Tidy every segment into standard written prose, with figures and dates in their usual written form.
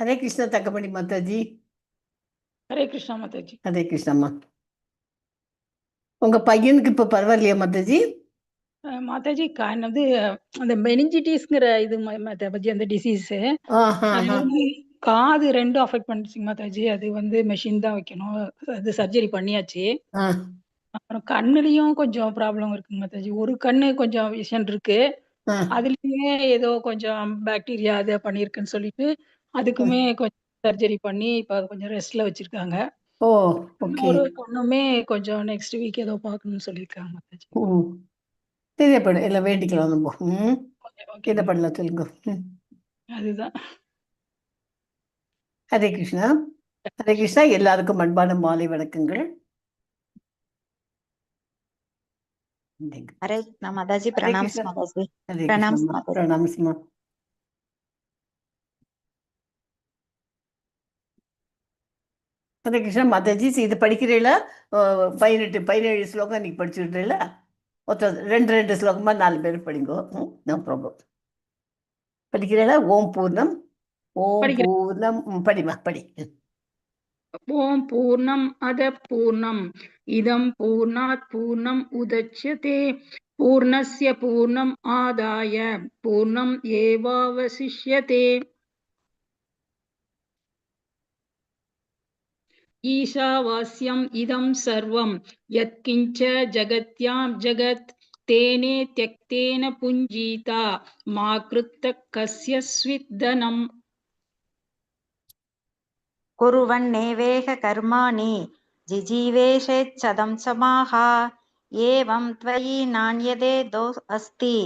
ஹரே கிருஷ்ணா தங்கமணி மாதாஜி. ஹரே கிருஷ்ணா மாதாஜி. ஹரே கிருஷ்ணம்மா. உங்க பையனுக்கு இப்ப பரவாயில்லையா மாதாஜி? மாதாஜி வந்து அந்த மெனிஞ்சிட்டிஸ்ங்கிற இது மாதாஜி, அந்த டிசீஸ் காது ரெண்டும் அஃபெக்ட் பண்ணிச்சுங்க மாதாஜி. அது வந்து மெஷின் தான் வைக்கணும், அது சர்ஜரி பண்ணியாச்சு. அப்புறம் கண்ணுலயும் கொஞ்சம் ப்ராப்ளம் இருக்குங்க மாதாஜி. ஒரு கண்ணு கொஞ்சம் விஷன் இருக்கு, அதுலயுமே ஏதோ கொஞ்சம் பாக்டீரியா அதை பண்ணிருக்குன்னு சொல்லிட்டு அதுக்குமே கொஞ்சம் சர்ஜரி பண்ணி இப்ப கொஞ்சம் ரெஸ்ட்ல வச்சிருக்காங்க. ஒரு கண்ணுமே கொஞ்சம் நெக்ஸ்ட் வீக் ஏதோ பார்க்கணும்னு சொல்லியிருக்காங்க மாதாஜி. தெரியப்படும், எல்லாம் வேண்டிக்கலாம் நம்ம. என்ன பண்ணலாம் சொல்லுங்க. அதுதான். ஹரே கிருஷ்ணா. ஹரே கிருஷ்ணா. எல்லாருக்கும் அன்பான மாலை வணக்கங்கள். ஹரே மாதாஜி. பிரணாம்ஸ் மாதாஜி. பிரணாம்ஸ் மாதாஜி. பிரணாம்ஸ்மா. ஹரே கிருஷ்ணா மாதாஜி. இது படிக்கிறீங்களா? 17 ஸ்லோகம் இன்னைக்கு படிச்சுடுறீங்களா? ஒருத்தர் 2 ஸ்லோகமா 4 பேர் படிங்கோ. No problem. படிக்கிறீங்களா? ஓம் பூர்ணம் பூர்ணம் படிமா படி. ஓம் பூர்ணம் அத பூர்ணம் இதம் பூர்ணாத் பூர்ணம் உதச்யதே பூர்ணஸ்ய பூர்ணம் ஆதாய பூர்ணம் ஏவாவசிஷ்யதே. ஈஷாவாஸ்யம் இதம் சர்வம் யத்கிஞ்ச ஜகத்யாம் ஜகத் தேனே த்யக்தேன புஞ்சீதா மா கிருத்த கஸ்ய ஸ்வித்தனம். குருவன்னேவேக கர்மாணி ஜிஜீவேஷேச்சதம் சமாஹா ஏவம் த்வயி நான்யதே தோ அஸ்தி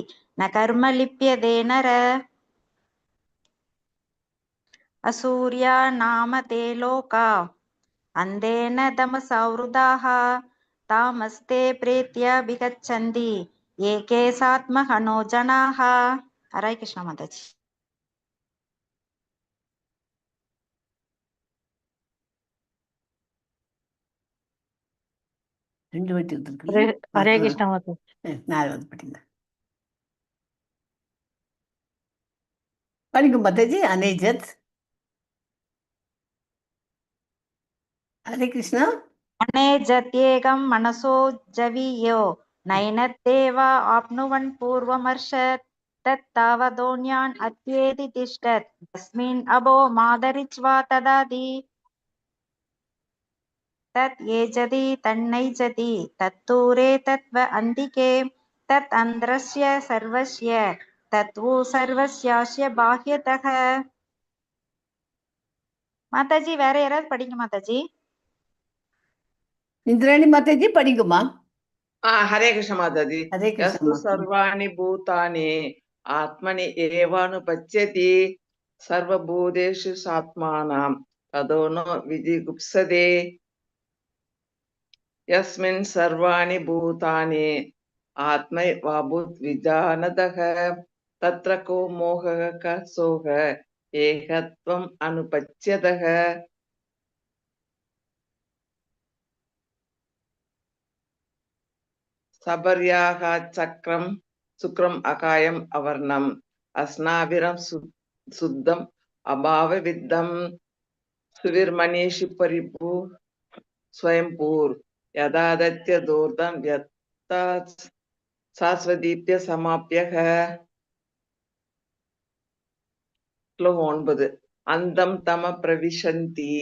ந கர்ம லிப்யதே நர. அசூர்யா நாம தே லோகா அந்தேன தமசௌருதாஹ தாமஸ்தே பிரேத்யா பிகச்சந்தி ஏகே சாத்மஹனோ ஜனாஹ. ஹரே கிருஷ்ணா மாதாஜி. ஹரே கிருஷ்ணா மாதாஜி. 4வது படிங்க. படிக்கும் மாதாஜி. அனேஜத். ஹரே கிருஷ்ணா. அனேஜத்யேகம் மனசோ ஜவியோ நைனத்தேவ ஆப்னுவன் பூர்வமர்ஷத் தத்தாவதோன்யான் அத்யேதி திஷ்டத் தஸ்மின் அபோ மாதரிச்வா ததாதி. தத் ஏஜதி தன்னைஜதி தத்தூரே தத்வ அந்திகே தத் அந்திரஸ்ய சர்வஸ்ய தத்வூ சர்வஸ்யாஸ்ய பாஹ்யதக. மாதாஜி வேற யாராவது படிங்க மாதாஜி. இந்திராணி மாதாஜி படிக்குமா? ஹரே கிருஷ்ண மாதாஜி. ஹரே யஸ்து கிருஷ்ணா. சர்வாணி பூதானி ஆத்மனி ஏவானுபச்யதி சர்வபூதேஷு சாத்மானாம் ததோனோ விஜிகுப்சதே. யஸ்மின் சர்வாணி பூதானி ஆத்மைவாபூத் விஜானதஹ தத்ர கோ மோகः க சோக ஏகத்வம் அனுபச்யதஹ. சபர்யாக சக்கரம் சுக்ரம் அகாயம் அவர்ணம் அஸ்னாவிரம் சுத்தம் அபாவ வித்தம் சுவிர்மணீஷி பரிபு ஸ்வயம்பூர் யதாதத்ய தூர்தம் யத்தா சாஸ்வதீப்ய சமாப்யக. 9. அந்தம் தம பிரவிசந்தி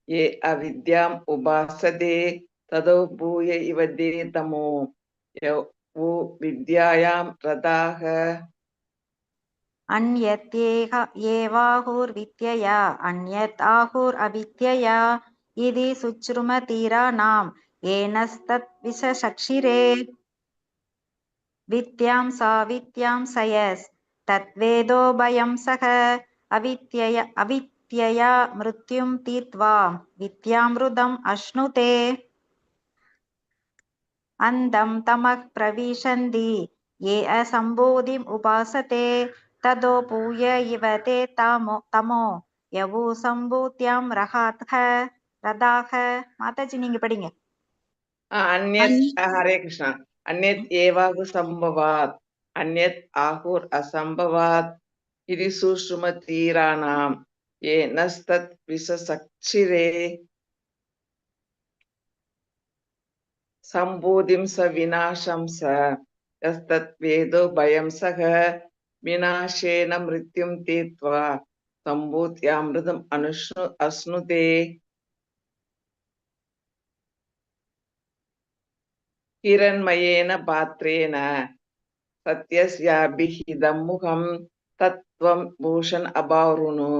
ஏ அவித்யாம் உபாசதே ததோ பூய இவதே தமோ யோ வித்யாயாம் ரதாக. அன்யத் ஏவாஹுர் வித்யயா அன்யத் ஆஹுர் அவித்யயா இதி சுச்ரும தீராணாம் ஏனஸ்தத் விசசக்ஷிரே. வித்யாம் சாவித்யாம் சயஸ் தத்வேதோ பயம் சக அவித்யயா மிருத்யும் தீர்த்வா வித்யாமிருதம் அஷ்ணுதே. அந்தம் தமக் பிரவிசந்தி ஏ அசம்போதிம் உபாசதே ததோ பூய இவ தே தமோ யவு சம்பூத்யாம் ரதாக. மாதாஜி நீங்க படிங்க. அந்யத் ஹரே கிருஷ்ணா. அந்யத் ஏவாகு சம்பவாத் அந்யத் ஆஹுர் அசம்பவாத் இது சூஷ்ம தீராணாம் येनस्तत् विशसक्षिरे सम्बोधिं स विनाशं स यस्तत् वेदो भयं सः विनाशेन मृत्युं तीर्त्वा सम्भूत्यामृतम् अश्नुते हिरण्मयेन पात्रेण सत्यस्याभिहितं मुखं तत्त्वं भूषण अबावृणु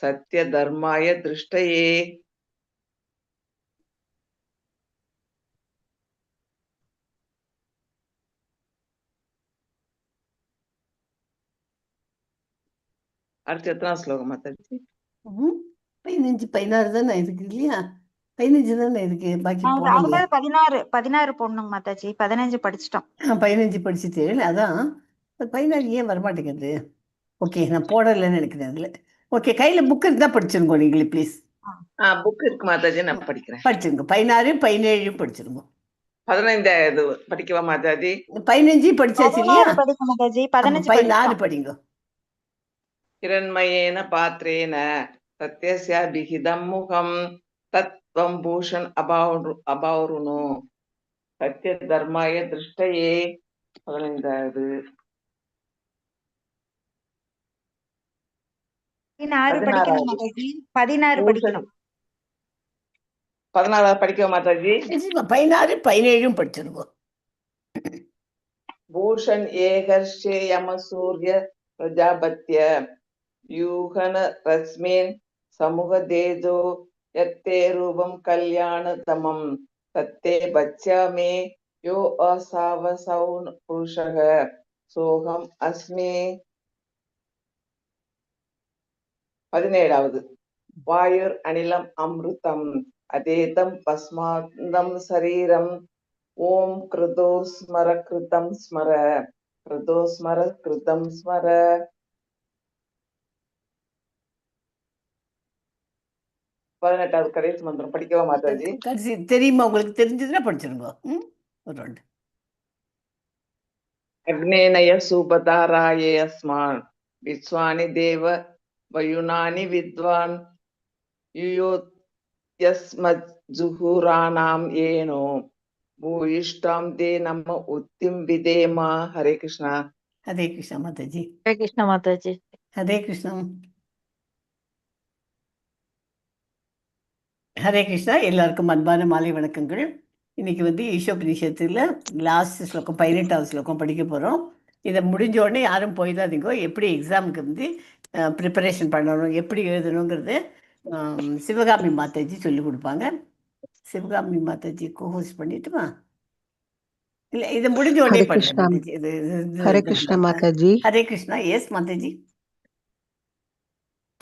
सत्यधर्माय दृष्टये. அடுத்து எத்தனை ஸ்லோகம் மாதாஜி? 15 16 தானே இருக்கு இல்லையா? 15 தானே இருக்கு, பாக்கி போடலையா? 16 போடணுங்க மாதாஜி. 15 படிச்சிட்டோம். 15 படிச்சுட்டு அதான் 16 ஏன் வரமாட்டேங்குது? ஓகே, நான் போடலைன்னு நினைக்கிறேன் அதுல. ஓகே, கையில புக் இருந்தா படிச்சிருங்க நீங்களே ப்ளீஸ். புக் இருக்கு மாதாஜி, நான் படிக்கிறேன். படிச்சிருங்க. 16 17 படிச்சிருங்க. 15 இது படிக்கவா மாதாஜி? 15 படிச்சாச்சு இல்லையா? 16 படிக்க மாதாஜி. 15 16 படிங்க. हिरण्मयेन पात्रेण सत्यस्याभिहितं मुखं तत्त्वं भूषण अबावृणु सत्यधर्माय दृष्टये. 15 படிக்கணும் மாதாஜி. 16 படிக்கணும். 16 படிக்கவா மாதாஜி? 16 17 படிச்சிருங்க. भूषण ஏகர்ஷே யம சூரிய பிரஜாபத்ய யூகன ரஸ்மின் சமுக தேஜோ யத்தே ரூபம் கல்யாண தமம் தத்தே பச்சாமே யோ அசாவசௌ புருஷக சோகம் அஸ்மி. 17 வாயுர் அனிலம் அம்ருதம் அதேதம் பஸ்மாந்தம் சரீரம் ஓம் கிருதோ ஸ்மர கிருதம் ஸ்மர கிருதோ ஸ்மர கிருதம் ஸ்மர. 18 கடைசி மந்திரம் படிக்கவா மாதாஜி? கடைசி தெரியுமா உங்களுக்கு? தெரிஞ்சதுன்னா படிச்சிருங்க. ஒரு ரெண்டு. அக்னேனய சூபதாராயே அஸ்மான் விஸ்வானி தேவ வயுனானி வித்வான் யுயோ யஸ்மத் ஜுஹுரானாம் ஏனோ பூயிஷ்டாம் தே நம்ம உத்திம் விதேமா. ஹரே கிருஷ்ணா. ஹரே கிருஷ்ணா மாதாஜி. ஹரே கிருஷ்ணா மாதாஜி. ஹரே கிருஷ்ணா. ஹரே கிருஷ்ணா. எல்லாருக்கும் அன்பான மாலை வணக்கங்கள். இன்னைக்கு ஈஷோபனிஷத்துல லாஸ்ட் ஸ்லோகம் 18வது ஸ்லோகம் படிக்க போகிறோம். இதை முடிஞ்ச உடனே யாரும் போயிடாதீங்க. எப்படி எக்ஸாமுக்கு ப்ரிப்பரேஷன் பண்ணணும், எப்படி எழுதணுங்கிறது சிவகாமி மாதாஜி சொல்லி கொடுப்பாங்க. சிவகாமி மாதாஜி கோஹோஸ்ட் பண்ணிட்டுமா? இல்லை, இதை முடிஞ்ச உடனே பண்ணுறேன். ஹரே கிருஷ்ணா மாதாஜி. ஹரே கிருஷ்ணா. எஸ் மாதாஜி,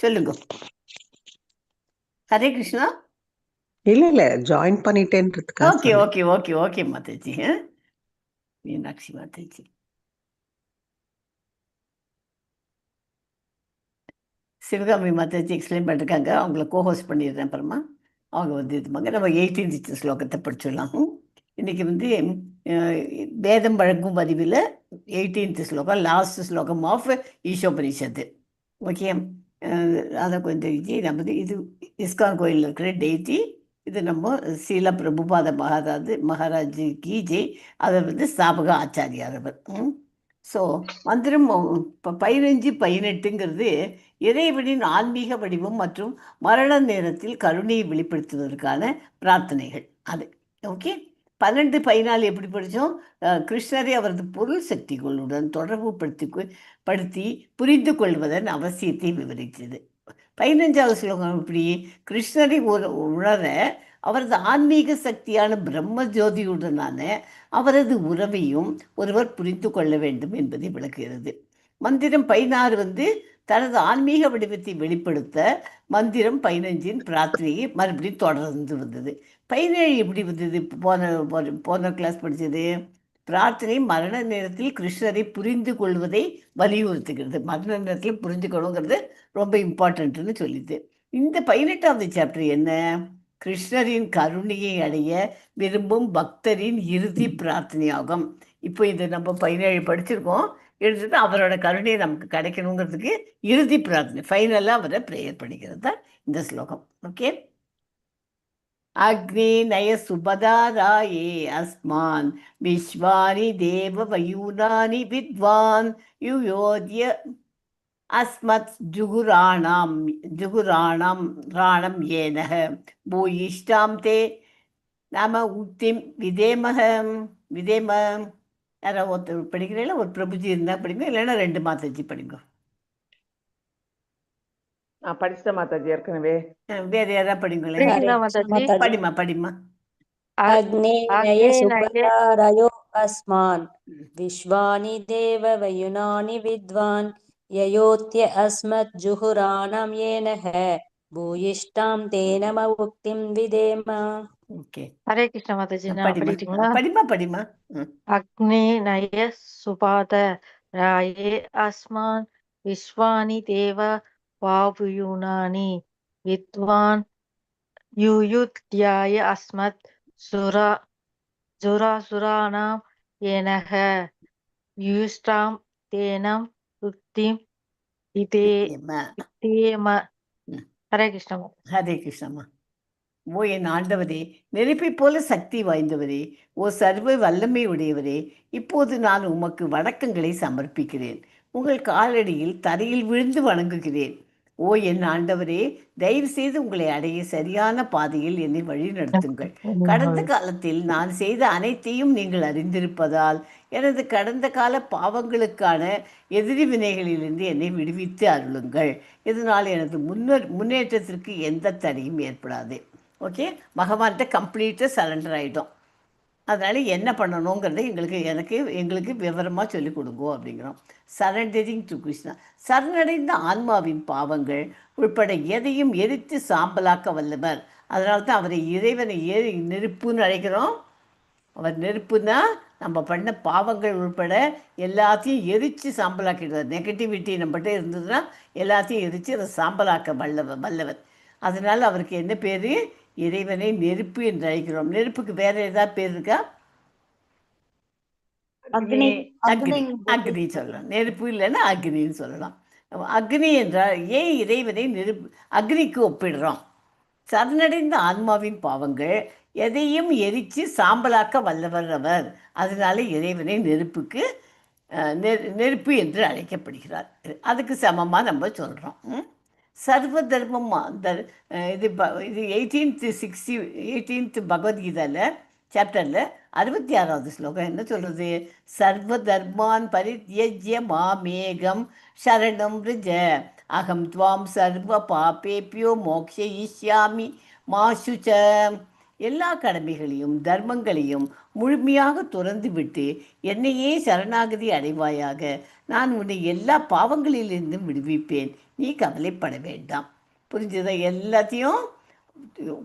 சொல்லுங்க. ஹரே கிருஷ்ணா. இல்ல ஜாயின் பண்ணிட்டேன்றதுக்காக. Okay okay okay okay Mataji. Meenakshi Mataji. Sivakami Mataji explain பண்ணிருக்காங்க. அவங்கள கோஹோஸ்ட் பண்ணிடுறேன் அப்புறமா. அவங்க இதுமாங்க நம்ம 18th ஸ்லோகத்தை படிச்சிடலாம். இன்னைக்கு வேதம் வழங்கும் பதிவில் 18th ஸ்லோகம் லாஸ்ட் ஸ்லோகம் ஆஃப் ஈஷோபனிஷத்து. ஓகே, அதை கொஞ்சம் நம்ம இது இஸ்கான் கோயிலில் இருக்கிற டெய்டி. இது நம்ம சீல பிரபுபாத மகாராஜ் கி ஜெய். அதை ஸ்தாபக ஆச்சாரியார் அவர். ஸோ மந்திரம் 15 18ங்கிறது இறைவனின் ஆன்மீக வடிவம் மற்றும் மரண நேரத்தில் கருணையை வெளிப்படுத்துவதற்கான பிரார்த்தனைகள். அது ஓகே. 12 14 எப்படி படித்தோம்? கிருஷ்ணரை அவரது பொருள் சக்திகளுடன் தொடர்பு படுத்தி புரிந்து கொள்வதன் அவசியத்தை விவரித்தது. 15வது ஸ்லோகம் இப்படி கிருஷ்ணரை உணர அவரது ஆன்மீக சக்தியான பிரம்ம ஜோதியுடனான அவரது உறவையும் ஒருவர் புரிந்து கொள்ள வேண்டும் என்பதை விளக்குகிறது. மந்திரம் 16 தனது ஆன்மீக வடிவத்தை வெளிப்படுத்த மந்திரம் 15 பிரார்த்தனையை மறுபடியும் தொடர்ந்து வந்தது. 17 எப்படி வந்தது? போன கிளாஸ் படித்தது. பிரார்த்தனை மரண நேரத்தில் கிருஷ்ணரை புரிந்து கொள்வதை வலியுறுத்துகிறது. மரண நேரத்தில் புரிஞ்சுக்கணுங்கிறது ரொம்ப இம்பார்ட்டன்ட்னு சொல்லிது. இந்த 18வது சாப்டர் என்ன? கிருஷ்ணரின் கருணையை அடைய விரும்பும் பக்தரின் இறுதி பிரார்த்தனையாகும். இப்போ இது நம்ம 17 படிச்சிருக்கோம். எடுத்துட்டு அவரோட கருணையை நமக்கு கிடைக்கணுங்கிறதுக்கு இறுதி பிரார்த்தனை, ஃபைனலாக அவரை ப்ரேயர் பண்ணிக்கிறது தான் இந்த ஸ்லோகம். ஓகே. அக்னேநய சுபதாராயே அஸ்மான் விஸ்வானி தேவ வயூனானி வித்வான் யுயோத்ய அஸ்மத் ஜுகுராணாம் ராணம் ஏனஹ பூயிஷ்டாம் தே நாம உக்திம் விதேம. யாராவது ஒருத்தர் படிக்கிறீங்களா? ஒரு பிரபுஜி இருந்தால் படிங்க, இல்லைன்னா 2 மாதாஜி படிங்க. நான் படிச்சிட்டேன் மாதாஜி ஏற்கனவே. வேற யாராவது படிங்களேன். படிமா. அக்னேநய சுபதாரயோ அஸ்மான் விஸ்வானி தேவ வயுனானி வித்வான் யயோத்ய அஸ்மத் ஜுஹுராணம் ஏனஹ பூயிஷ்டாம் தேன மவுக்திம் விதேம. ஓகே. ஹரே கிருஷ்ண மாதாஜி, நான் படிக்கிட்டீங்களா? படிமா. அக்னேநய சுபாதராயே அஸ்மான் விஸ்வானி தேவ வாயுனானி வித்வான் யுயுத்யாய அஸ்மத் சுராசுராணாம் ஏனஹ யுஷ்டாம் தேனம் உக்திம் விதேம. ஹரே கிருஷ்ண மாதாஜி. ஹரே கிருஷ்ணம்மா. ஓ என் ஆண்டவரே, நெருப்பை போல சக்தி வாய்ந்தவரே, ஓ சர்வ வல்லமை உடையவரே, இப்போது நான் உமக்கு வணக்கங்களை சமர்ப்பிக்கிறேன். உங்கள் காலடியில் தரையில் விழுந்து வணங்குகிறேன். ஓ என் ஆண்டவரே, தயவு செய்து உங்களை அடைய சரியான பாதையில் என்னை வழி நடத்துங்கள். கடந்த காலத்தில் நான் செய்த அனைத்தையும் நீங்கள் அறிந்திருப்பதால் எனது கடந்த கால பாவங்களுக்கான எதிரி வினைகளிலிருந்து என்னை விடுவித்து அருளுங்கள். இதனால் எனது முன்னேற்றத்திற்கு எந்த தடையும் ஏற்படாது. ஓகே. பகவான்கிட்ட கம்ப்ளீட்டாக சரண்டர் ஆகிட்டோம். அதனால் என்ன பண்ணணுங்கிறத எங்களுக்கு விவரமாக சொல்லிக் கொடுங்கோ அப்படிங்கிறோம். Surrendering to Krishna. சரணடைந்த ஆன்மாவின் பாவங்கள் உட்பட எதையும் எரித்து சாம்பலாக்க வல்லவர். அதனால தான் அவரை இறைவனை நெருப்புன்னு அழைக்கிறோம். அவர் நெருப்புன்னா நம்ம பண்ண பாவங்கள் உட்பட எல்லாத்தையும் எரித்து சாம்பலாக்கிடுவார். நெகட்டிவிட்டி நம்மகிட்ட இருந்ததுன்னா எல்லாத்தையும் எரித்து அதை சாம்பலாக்க வல்லவர். அதனால் அவருக்கு என்ன பேர்? இறைவனை நெருப்பு என்று அழைக்கிறோம். நெருப்புக்கு வேற ஏதாவது பேர் இருக்கா? அக்னி சொல்லலாம். நெருப்பு இல்லைன்னா அக்னின்னு சொல்லலாம். அக்னி என்றால் ஏன் இறைவனை அக்னிக்கு ஒப்பிடுறோம்? சரணடைந்த ஆன்மாவின் பாவங்கள் எதையும் எரித்து சாம்பலாக்க வல்லவர் அவர். அதனால இறைவனை நெருப்பு என்று அழைக்கப்படுகிறார். அதுக்கு சமமாக நம்ம சொல்கிறோம். சர்வ தர்மம் இது 18th பகவத்கீதையில் சாப்டரில் 66வது ஸ்லோகம் என்ன சொல்கிறது? சர்வ தர்மான் பரித்யஜ்ய மாமேகம் சரணம் ரிஜ அகம் துவாம் சர்வ பாபேபியோ மோக்ஷயிஷ்யாமி மாசுச்ச. எல்லா கடமைகளையும் தர்மங்களையும் முழுமையாக துறந்து விட்டு என்னையே சரணாகதி அடைவாயாக. நான் உன்னை எல்லா பாவங்களிலிருந்தும் விடுவிப்பேன். நீ கவலைப்பட வேண்டாம். புரிஞ்சதா? எல்லாத்தையும்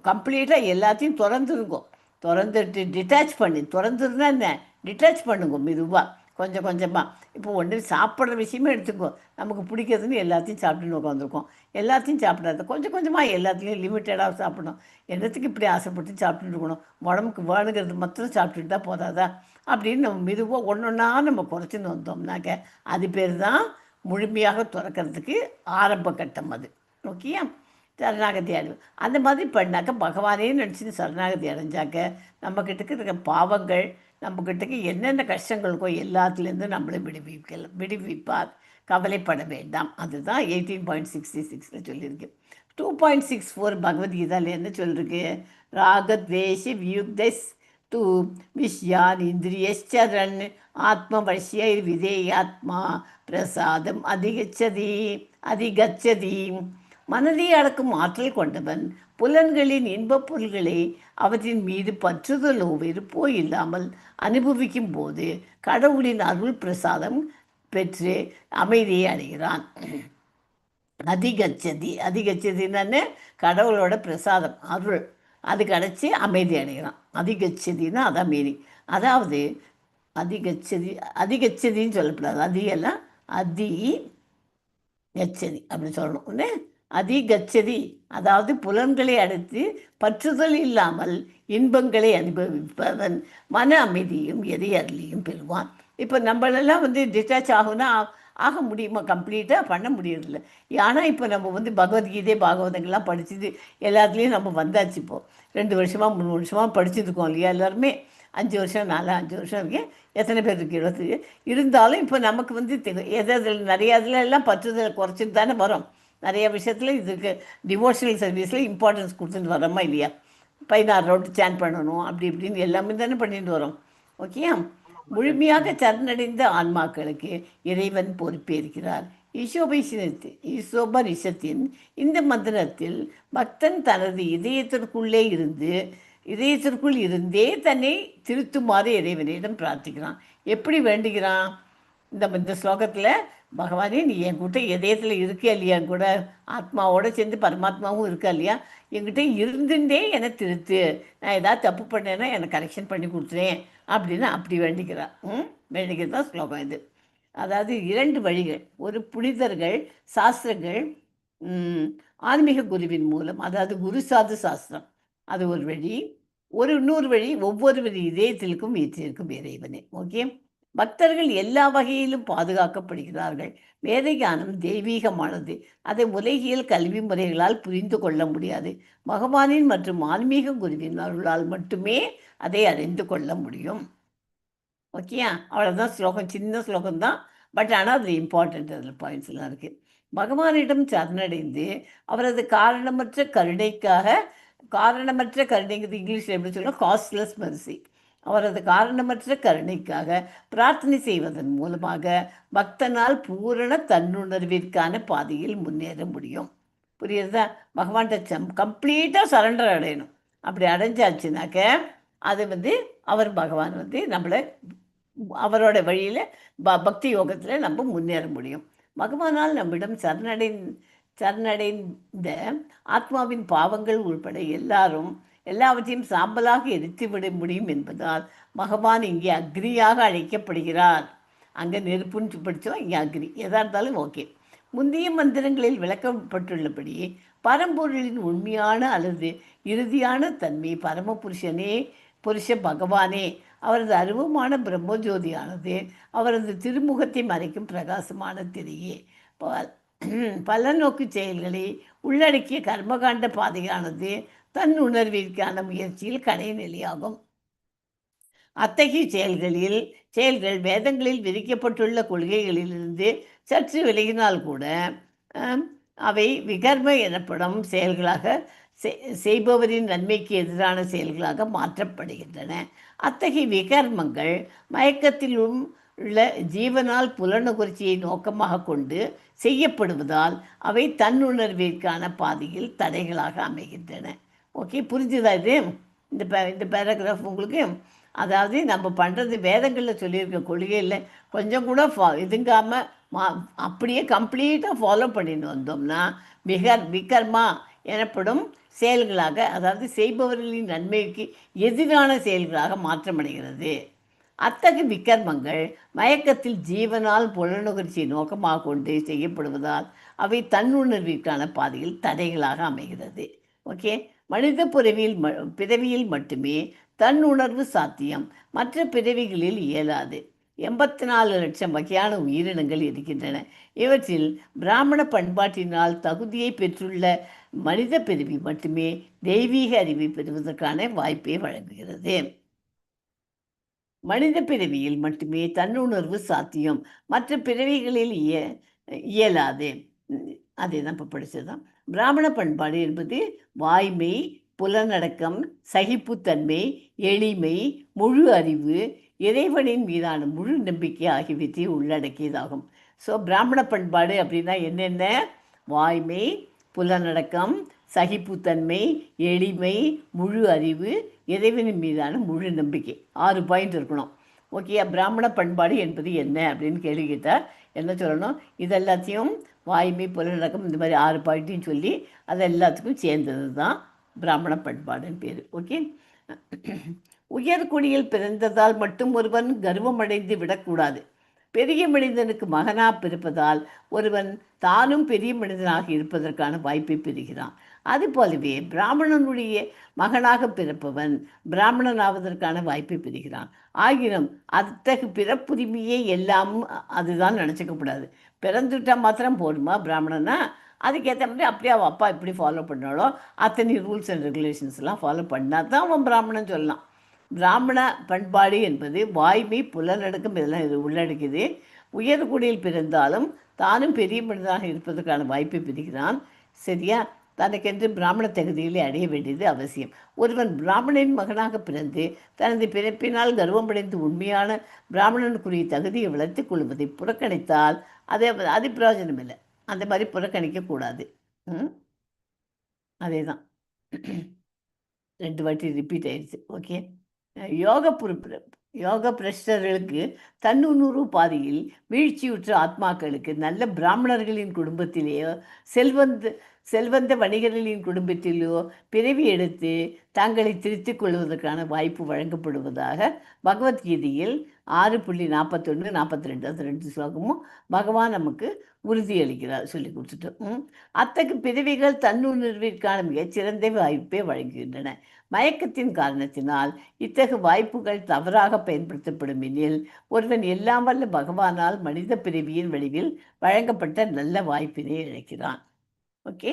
கம்ப்ளீட்டாக எல்லாத்தையும் திறந்துட்டு திறந்துருன்னா என்ன, டிட்டாச் பண்ணுங்க மெதுவாக, கொஞ்சம் கொஞ்சமாக. இப்போ ஒன்று சாப்பிட்ற விஷயமே எடுத்துக்கோ. நமக்கு பிடிக்கிறதுன்னு எல்லாத்தையும் சாப்பிட்டுன்னு உட்காந்துருக்கோம். எல்லாத்தையும் சாப்பிடாது, கொஞ்சம் கொஞ்சமாக எல்லாத்துலேயும் லிமிட்டடாக சாப்பிடணும். என்னத்துக்கு இப்படி ஆசைப்பட்டு சாப்பிட்டுட்டு இருக்கணும்? உடம்புக்கு வேணுங்கிறது மாத்திரம் சாப்பிட்டுட்டு தான் போதாதா அப்படின்னு நம்ம மெதுவாக ஒன்றா நம்ம குறைச்சின்னு வந்தோம்னாக்க அது பேர் தான் முழுமையாக துறக்கிறதுக்கு ஆரம்ப கட்டம் அது. ஓகேயா? சரணாகதி அடைவு அந்த மாதிரி பண்ணாக்க பகவானே நினச்சின்னு சரணாகதி அடைஞ்சாக்க நம்மக்கிட்டக்கு இருக்க பாவங்கள், நம்மக்கிட்டக்கு என்னென்ன கஷ்டங்களுக்கோ எல்லாத்துலேருந்து நம்மளை விடுவிப்பார். கவலைப்பட வேண்டாம். அதுதான் 18.66 சொல்லியிருக்கு. 2.64 பகவத்கீதாவில் என்ன சொல்லிருக்கு? ராகத்வேஷ வியுக்தஸ் து விஷயான் இந்திரியச்சரண் ஆத்மவசிய விதேயாத்மா பிரசாதம் அதிகச்சதி. மனதை அடக்கும் ஆற்றல் கொண்டவன் புலன்களின் இன்பப் பொருள்களை அவற்றின் மீது பற்றுதலோ வெறுப்போ இல்லாமல் அனுபவிக்கும் போது கடவுளின் அருள் பிரசாதம் பெற்று அமைதியை அடைகிறான். அதிகச்சதின்னு கடவுளோட பிரசாதம் அருள் அது கிடச்சி அமைதி அடைகிறான். அதிகச்சதின்னா அதான் மீனிங். அதாவது அதிகச்சதின்னு சொல்லக்கூடாது. அதிகெல்லாம் கச்சதி அப்படி சொல்லணும். அதிகச்சதி, அதாவது புலன்களை அடுத்து பற்றுதல் இல்லாமல் இன்பங்களை அனுபவிப்பவன் மன அமைதியும் எதை அருளியும் பெறுவான். இப்போ நம்மளெல்லாம் வந்து டிட்டாச் ஆகும்னா ஆக முடியுமா? கம்ப்ளீட்டாக பண்ண முடியறதில்ல. ஆனால் இப்போ நம்ம பகவத்கீதை பாகவதங்கள்லாம் படிச்சுது எல்லாத்துலேயும் நம்ம வந்தாச்சு. இப்போது 2 வருஷமாக 3 வருஷமாக படிச்சுருக்கோம் இல்லையா? எல்லாருமே 5 வருஷம் 5 வருஷம் இருக்கேன். எத்தனை பேர் இருக்கு? 20. இருந்தாலும் இப்போ நமக்கு எதில் நிறைய இதில் எல்லாம் பற்றுதல் குறைச்சிட்டு தானே வரோம். நிறைய விஷயத்தில் இதுக்கு டிவோஷனல் சர்வீஸில் இம்பார்ட்டன்ஸ் கொடுத்துட்டு வரோமா இல்லையா? 16 ரவுண்டு சேன் பண்ணணும், அப்படி இப்படின்னு எல்லாமே தானே பண்ணிட்டு வரோம். ஓகே, முழுமையாக சரணடைந்த ஆன்மாக்களுக்கு இறைவன் பொறுப்பேற்கிறார். ஈசோபனிஷத்தின் இந்த மந்திரத்தில் பக்தன் தனது இதயத்திற்குள் இருந்தே தன்னை திருத்துமாறு இறைவனிடம் பிரார்த்திக்கிறான். எப்படி வேண்டுகிறான்? இந்த ஸ்லோகத்தில் பகவானே, நீ என் கூட்ட இதயத்தில் இருக்கே இல்லையா? என் கூட ஆத்மாவோடு சேர்ந்து பரமாத்மாவும் இருக்கா இல்லையா? என்கிட்ட இருந்துட்டே என்னை திருத்து, நான் ஏதாவது தப்பு பண்ணேன்னா என்னை கரெக்ஷன் பண்ணி கொடுத்துறேன் அப்படின்னு அப்படி வேண்டிக்கிறான். வேண்டிக்கிறது தான் ஸ்லோகம் இது. அதாவது 2 வழிகள். ஒரு புனிதர்கள் சாஸ்திரங்கள், ஆன்மீக குருவின் மூலம், அதாவது குரு சாது சாஸ்திரம், அது ஒரு வழி. இன்னொரு வழி, ஒவ்வொருவர் இதயத்திற்கும் வீற்றிருக்கும் இறைவனே. ஓகே, பக்தர்கள் எல்லா வகையிலும் பாதுகாக்கப்படுகிறார்கள். வேத ஞானம் தெய்வீகமானது. அதை உலகியல் கல்வி முறைகளால் புரிந்து கொள்ள முடியாது. பகவானின் மற்றும் ஆன்மீக குருவின் அருளால் மட்டுமே அதை அறிந்து கொள்ள முடியும். ஓகேயா? அவ்வளோதான் ஸ்லோகம். சின்ன ஸ்லோகம் தான், பட் ஆனால் அது இம்பார்ட்டண்ட். அதில் பாயிண்ட்ஸ்லாம் இருக்குது. பகவானிடம் சரணடைந்து அவரது காரணமற்ற கருணைங்கிறது இங்கிலீஷில் எப்படி சொல்லணும்? Costless Mercy. அவரது காரணமற்ற கருணைக்காக பிரார்த்தனை செய்வதன் மூலமாக பக்தனால் பூரண தன்னுணர்விற்கான பாதையில் முன்னேற முடியும். புரியுறதா? பகவான்கிட்ட கம்ப்ளீட்டாக சரண்டர் அடையணும். அப்படி அடைஞ்சாச்சுனாக்க அது பகவான் நம்மளை அவரோட வழியில் பக்தி யோகத்தில் நம்ம முன்னேற முடியும். பகவானால் நம்மிடம் சரணடைந்த ஆத்மாவின் பாவங்கள் உள்பட எல்லாவற்றையும் சாம்பலாக எரித்துவிட முடியும் என்பதால் பகவான் இங்கே அக்னியாக அழைக்கப்படுகிறார். அங்கே நெருப்புன்னு படித்தோம், இங்கே அக்னி. எதாக இருந்தாலும் ஓகே. முந்தைய மந்திரங்களில் விளக்கப்பட்டுள்ளபடி பரம்பொருளின் உண்மையான அல்லது இறுதியான தன்மை புருஷ பகவானே. அவரது அருவமான பிரம்மஜோதியானது அவரது திருமுகத்தை மறைக்கும் பிரகாசமான திரையே. பலநோக்கு செயல்களை உள்ளடக்கிய கர்மகாண்ட பாதையானது தன் உணர்விற்கான முயற்சியில் கடைநிலையாகும். அத்தகைய செயல்கள் வேதங்களில் விதிக்கப்பட்டுள்ள கொள்கைகளிலிருந்து சற்று விலகினால் கூட அவை விகர்ம எனப்படும் செயல்களாக செய்பவரின் நன்மைக்கு எதிரான செயல்களாக மாற்றப்படுகின்றன. அத்தகைய விகர்மங்கள் மயக்கத்திலும் உள்ள ஜீவனால் புலனுகர்ச்சியை நோக்கமாக கொண்டு செய்யப்படுவதால் அவை தன்னுணர்விற்கான பாதையில் தடைகளாக அமைகின்றன. ஓகே, புரிஞ்சுதா இது? இந்த பேராகிராஃப் உங்களுக்கு? அதாவது நம்ம பண்ணுறது வேதங்களில் சொல்லியிருக்க கொள்கையில் கொஞ்சம் கூட இதுங்காமல் அப்படியே கம்ப்ளீட்டாக ஃபாலோ பண்ணிட்டு வந்தோம்னா விகர்மா எனப்படும் செயல்களாக, அதாவது செய்பவர்களின் நன்மைக்கு எதிரான செயல்களாக மாற்றமடைகிறது. அத்தகைய விகர்மங்கள் மயக்கத்தில் ஜீவனால் புலனுகர்ச்சியை நோக்கமாக கொண்டு செய்யப்படுவதால் அவை தன்னுணர்விற்கான பாதையில் தடைகளாக அமைகிறது. ஓகே, மனித பிறவியில் மட்டுமே தன்னுணர்வு சாத்தியம், மற்ற பிறவிகளில் இயலாது. 84 லட்சம் வகையான உயிரினங்கள் இருக்கின்றன. இவற்றில் பிராமண பண்பாட்டினால் தகுதியை பெற்றுள்ள மனித பிறவி மட்டுமே தெய்வீக அறிவை பெறுவதற்கான வாய்ப்பை வழங்குகிறது. மனித பிறவியில் மட்டுமே தன்னுணர்வு சாத்தியம், மற்ற பிறவிகளில் இயலாது. அதே தான் இப்போ படித்ததுதான். பிராமண பண்பாடு என்பது வாய்மை, புலனடக்கம், சகிப்புத்தன்மை, எளிமை, முழு அறிவு, இறைவனின் மீதான முழு நம்பிக்கை ஆகியவற்றை உள்ளடக்கியதாகும். ஸோ பிராமண பண்பாடு அப்படின்னா என்னென்ன? வாய்மை, புலனடக்கம், சகிப்புத்தன்மை, எளிமை, முழு அறிவு, இறைவனின் மீதான முழு நம்பிக்கை. 6 பாயிண்ட் இருக்கணும். ஓகே, பிராமண பண்பாடு என்பது என்ன அப்படின்னு கேள்வி கேட்டால் என்ன சொல்லணும்? இதெல்லாத்தையும் வாய்மை, புலனடக்கம், இந்த மாதிரி 6 பாயிண்ட்டையும் சொல்லி அது எல்லாத்துக்கும் சேர்ந்தது தான் பிராமண பண்பாடுன்னு பேர். ஓகே, உயர்குடியில் பிறந்ததால் மட்டும் ஒருவன் கர்வமடைந்து விடக்கூடாது. பெரிய மனிதனுக்கு மகனாக பிறப்பதால் ஒருவன் தானும் பெரிய மனிதனாக இருப்பதற்கான வாய்ப்பை பெறுகிறான். அதுபோலவே பிராமணனுடைய மகனாக பிறப்பவன் பிராமணனாவதற்கான வாய்ப்பை பெறுகிறான். ஆகினும் அத்தகு பிறப்புரிமையே எல்லாம் அதுதான் நினச்சிக்கக்கூடாது. பிறந்துட்டால் மாத்திரம் போடுமா பிராமணனா? அதுக்கேற்ற மாதிரி அப்படியே அவன் அப்பா எப்படி ஃபாலோ பண்ணாலோ அத்தனை ரூல்ஸ் அண்ட் ரெகுலேஷன்ஸ்லாம் ஃபாலோ பண்ணால் தான் அவன் பிராமணன் சொல்லலாம். பிராமண பண்பாடு என்பது வாய்மை, புலனடக்கம் இதெல்லாம் இது உள்ளடக்கியது. உயர்குடியில் பிறந்தாலும் தானும் பெரிய மனிதனாக இருப்பதற்கான வாய்ப்பை பெறுகிறான். சரியா? தனக்கென்று பிராமண தகுதிகளை அடைய வேண்டியது அவசியம். ஒருவன் பிராமணனின் மகனாக பிறந்து தனது பிறப்பினால் கர்வமடைந்து உண்மையான பிராமணனுக்குரிய தகுதியை வளர்த்துக் கொள்வதை புறக்கணித்தால் அது பிரயோஜனம் இல்லை. அந்த மாதிரி புறக்கணிக்கக்கூடாது. அதே தான் 2 வாட்டி ரிப்பீட் ஆயிடுச்சு. ஓகே. யோக பிரஷ்டர்களுக்கு தன்னுணர்வு பாதையில் வீழ்ச்சியுற்ற ஆத்மாக்களுக்கு நல்ல பிராமணர்களின் குடும்பத்திலேயோ செல்வந்த வணிகர்களின் குடும்பத்திலோ பிறவி எடுத்து தங்களை திருத்திக் கொள்வதற்கான வாய்ப்பு வழங்கப்படுவதாக பகவத்கீதையில் 6.41, 42 அது 2 ஸ்லோகமும் பகவான் நமக்கு உறுதியளிக்கிறார், சொல்லி கொடுத்துட்டோம். அத்தகைய பிறவிகள் தன்னுணர்விற்கான மிகச்சிறந்த வாய்ப்பை வழங்குகின்றன. மயக்கத்தின் காரணத்தினால் இத்தகைய வாய்ப்புகள் தவறாக பயன்படுத்தப்படும் எனில் ஒருவன் எல்லாம் வல்ல பகவானால் மனித பிறவியின் வடிவில் வழங்கப்பட்ட நல்ல வாய்ப்பினை இழக்கிறான். ஓகே.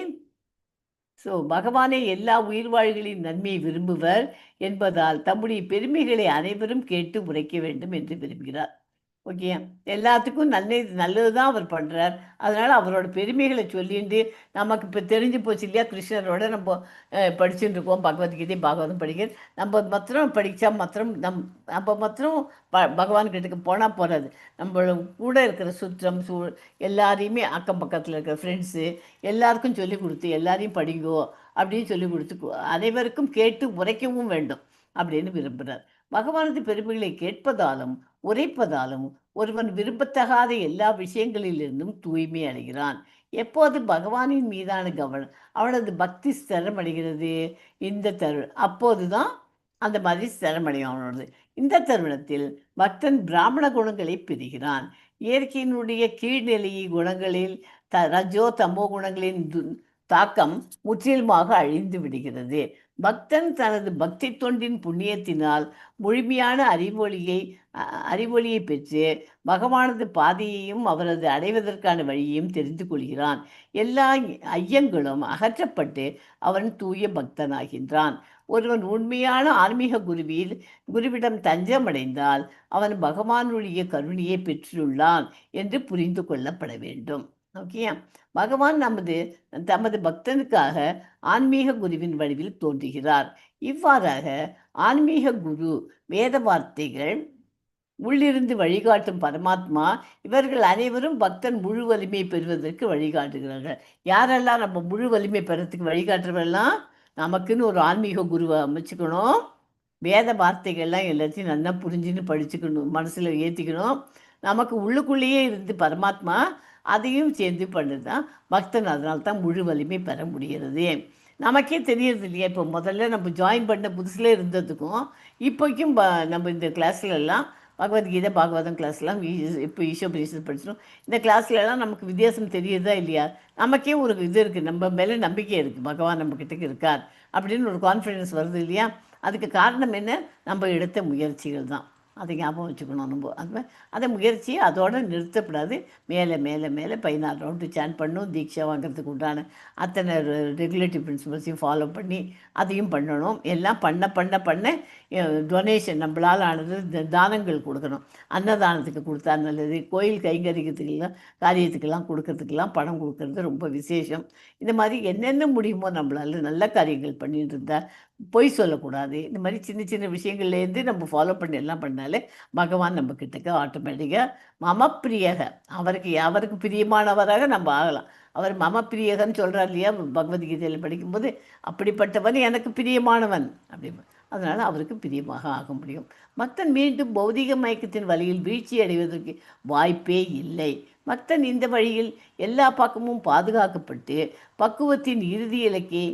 ஸோ பகவானே எல்லா உயிர்வாழ்களின் நன்மையை விரும்புவர் என்பதால் தம்முடைய பெருமைகளை அனைவரும் கேட்டு உரைக்க வேண்டும் என்று விரும்புகிறார். ஓகே. எல்லாத்துக்கும் நல்லது தான் அவர் பண்ணுறார். அதனால் அவரோட பெருமைகளை சொல்லிட்டு நமக்கு இப்போ தெரிஞ்சு போச்சு இல்லையா, கிருஷ்ணரோட நம்ம படிச்சுட்டு இருக்கோம். பகவத்கீதை பாகவதம் படிக்கிறது நம்ம மாத்திரம் படித்தா மாத்திரம் நம்ம மாத்திரம் பகவான்கிட்டக்கு போனால் போகிறது. நம்ம கூட இருக்கிற சுற்றம் எல்லாரையுமே அக்கம் பக்கத்தில் இருக்கிற ஃப்ரெண்ட்ஸு எல்லாருக்கும் சொல்லி கொடுத்து எல்லாரையும் படிங்கோ அப்படின்னு சொல்லி கொடுத்து அனைவருக்கும் கேட்டு உரைக்கவும் வேண்டும் அப்படின்னு விரும்புகிறார். பகவானது பெருமைகளை கேட்பதாலும் உரைப்பதாலும் ஒருவன் விரும்பத்தகாத எல்லா விஷயங்களிலிருந்தும் தூய்மை அடைகிறான். எப்போது பகவானின் மீதான அவனது பக்தி ஸ்திரமடைகிறது அப்போது தான் அந்த மாதிரி ஸ்திரமடையும் அவனோடது. இந்த தருணத்தில் பக்தன் பிராமண குணங்களை பெறுகிறான். இயற்கையினுடைய கீழ்நிலையை குணங்களில் ரஜோ தமோ குணங்களின் தாக்கம் முற்றிலுமாக அழிந்து விடுகிறது. பக்தன் தனது பக்தி தொண்டின் புண்ணியத்தினால் முழுமையான அறிவொளியை பெற்று பகவானது பாதையையும் அவரது அடைவதற்கான வழியையும் தெரிந்து கொள்கிறான். எல்லா ஐயங்களும் அகற்றப்பட்டு அவன் தூய பக்தனாகின்றான். ஒருவன் உண்மையான ஆன்மீக குருவிடம் தஞ்சமடைந்தால் அவன் பகவானுடைய கருணையை பெற்றுள்ளான் என்று புரிந்து கொள்ளப்பட வேண்டும். ஓகே. பகவான் தமது பக்தனுக்காக ஆன்மீக குருவின் வடிவில் தோன்றுகிறார். இவ்வாறாக ஆன்மீக குரு, வேத வார்த்தைகள், உள்ளிருந்து வழிகாட்டும் பரமாத்மா இவர்கள் அனைவரும் பக்தன் முழு வலிமை பெறுவதற்கு வழிகாட்டுகிறார்கள். யாரெல்லாம் நம்ம முழு வலிமை பெறத்துக்கு வழிகாட்டுறவெல்லாம் நமக்குன்னு ஒரு ஆன்மீக குருவை அமைச்சுக்கணும். வேத வார்த்தைகள்லாம் எல்லாத்தையும் நல்லா புரிஞ்சுன்னு படிச்சுக்கணும், மனசில் ஏற்றிக்கணும். நமக்கு உள்ளுக்குள்ளேயே இருந்து பரமாத்மா அதையும் சேர்ந்து பண்ணுறது தான் பக்தன். அதனால்தான் முழு வலிமை பெற முடிகிறது. நமக்கே தெரியறது இல்லையா? இப்போ முதல்ல நம்ம ஜாயின் பண்ண புதுசில் இருந்ததுக்கும் இப்போக்கும் நம்ம இந்த கிளாஸ்லலாம் பகவத்கீதை பாகவதம் கிளாஸ்லாம் இப்போ ஈஷோபரிஷத் படிச்சிடும். இந்த கிளாஸ்லலாம் நமக்கு வித்தியாசம் தெரியுதா இல்லையா? நமக்கே ஒரு இது இருக்குது, நம்ம மேலே நம்பிக்கை இருக்குது, பகவான் நம்மக்கிட்ட இருக்கார் அப்படின்னு ஒரு கான்ஃபிடென்ஸ் வருது இல்லையா? அதுக்கு காரணம் என்ன? நம்ம எடுத்த முயற்சிகள் தான். அதை ஞாபகம் வச்சுக்கணும். நம்ம அதை முயற்சியை அதோடு நிறுத்தப்படாது. மேலே மேலே மேலே 14 ரவுண்டு சேன் பண்ணணும். தீட்சா வாங்கிறதுக்கு உண்டான அத்தனை ரெகுலேட்டிவ் பிரின்சிபல்ஸையும் ஃபாலோ பண்ணி அதையும் பண்ணணும். எல்லாம் பண்ண டொனேஷன் நம்மளால் ஆனது தானங்கள் கொடுக்கணும். அன்னதானத்துக்கு கொடுத்தா நல்லது. கோயில் கைங்கரிக்கிறதுக்கெல்லாம் காரியத்துக்கெல்லாம் கொடுக்கறதுக்கெல்லாம் பணம் கொடுக்கறது ரொம்ப விசேஷம். இந்த மாதிரி என்னென்ன முடியுமோ நம்மளால் நல்ல காரியங்கள் பண்ணிட்டு இருந்தால் பொய் சொல்லக்கூடாது. இந்த மாதிரி சின்ன சின்ன விஷயங்கள்லேருந்து நம்ம ஃபாலோ பண்ணி எல்லாம் பண்ணாலே பகவான் நம்ம கிட்டக்க ஆட்டோமேட்டிக்காக மமப்பிரியக அவருக்கு பிரியமானவராக நம்ம ஆகலாம். அவர் மமப்பிரியகன்னு சொல்கிறார் இல்லையா பகவத்கீதையில் படிக்கும்போது, அப்படிப்பட்டவன் எனக்கு பிரியமானவன் அப்படின்னு. அதனால் அவருக்கு பிரியமாக ஆக முடியும். பக்தன் மீண்டும் பௌதிக மயக்கத்தின் வழியில் வீழ்ச்சி அடைவதற்கு வாய்ப்பே இல்லை. பக்தன் இந்த வழியில் எல்லா பக்கமும் பாதுகாக்கப்பட்டு பக்குவத்தின் இறுதி இலக்கை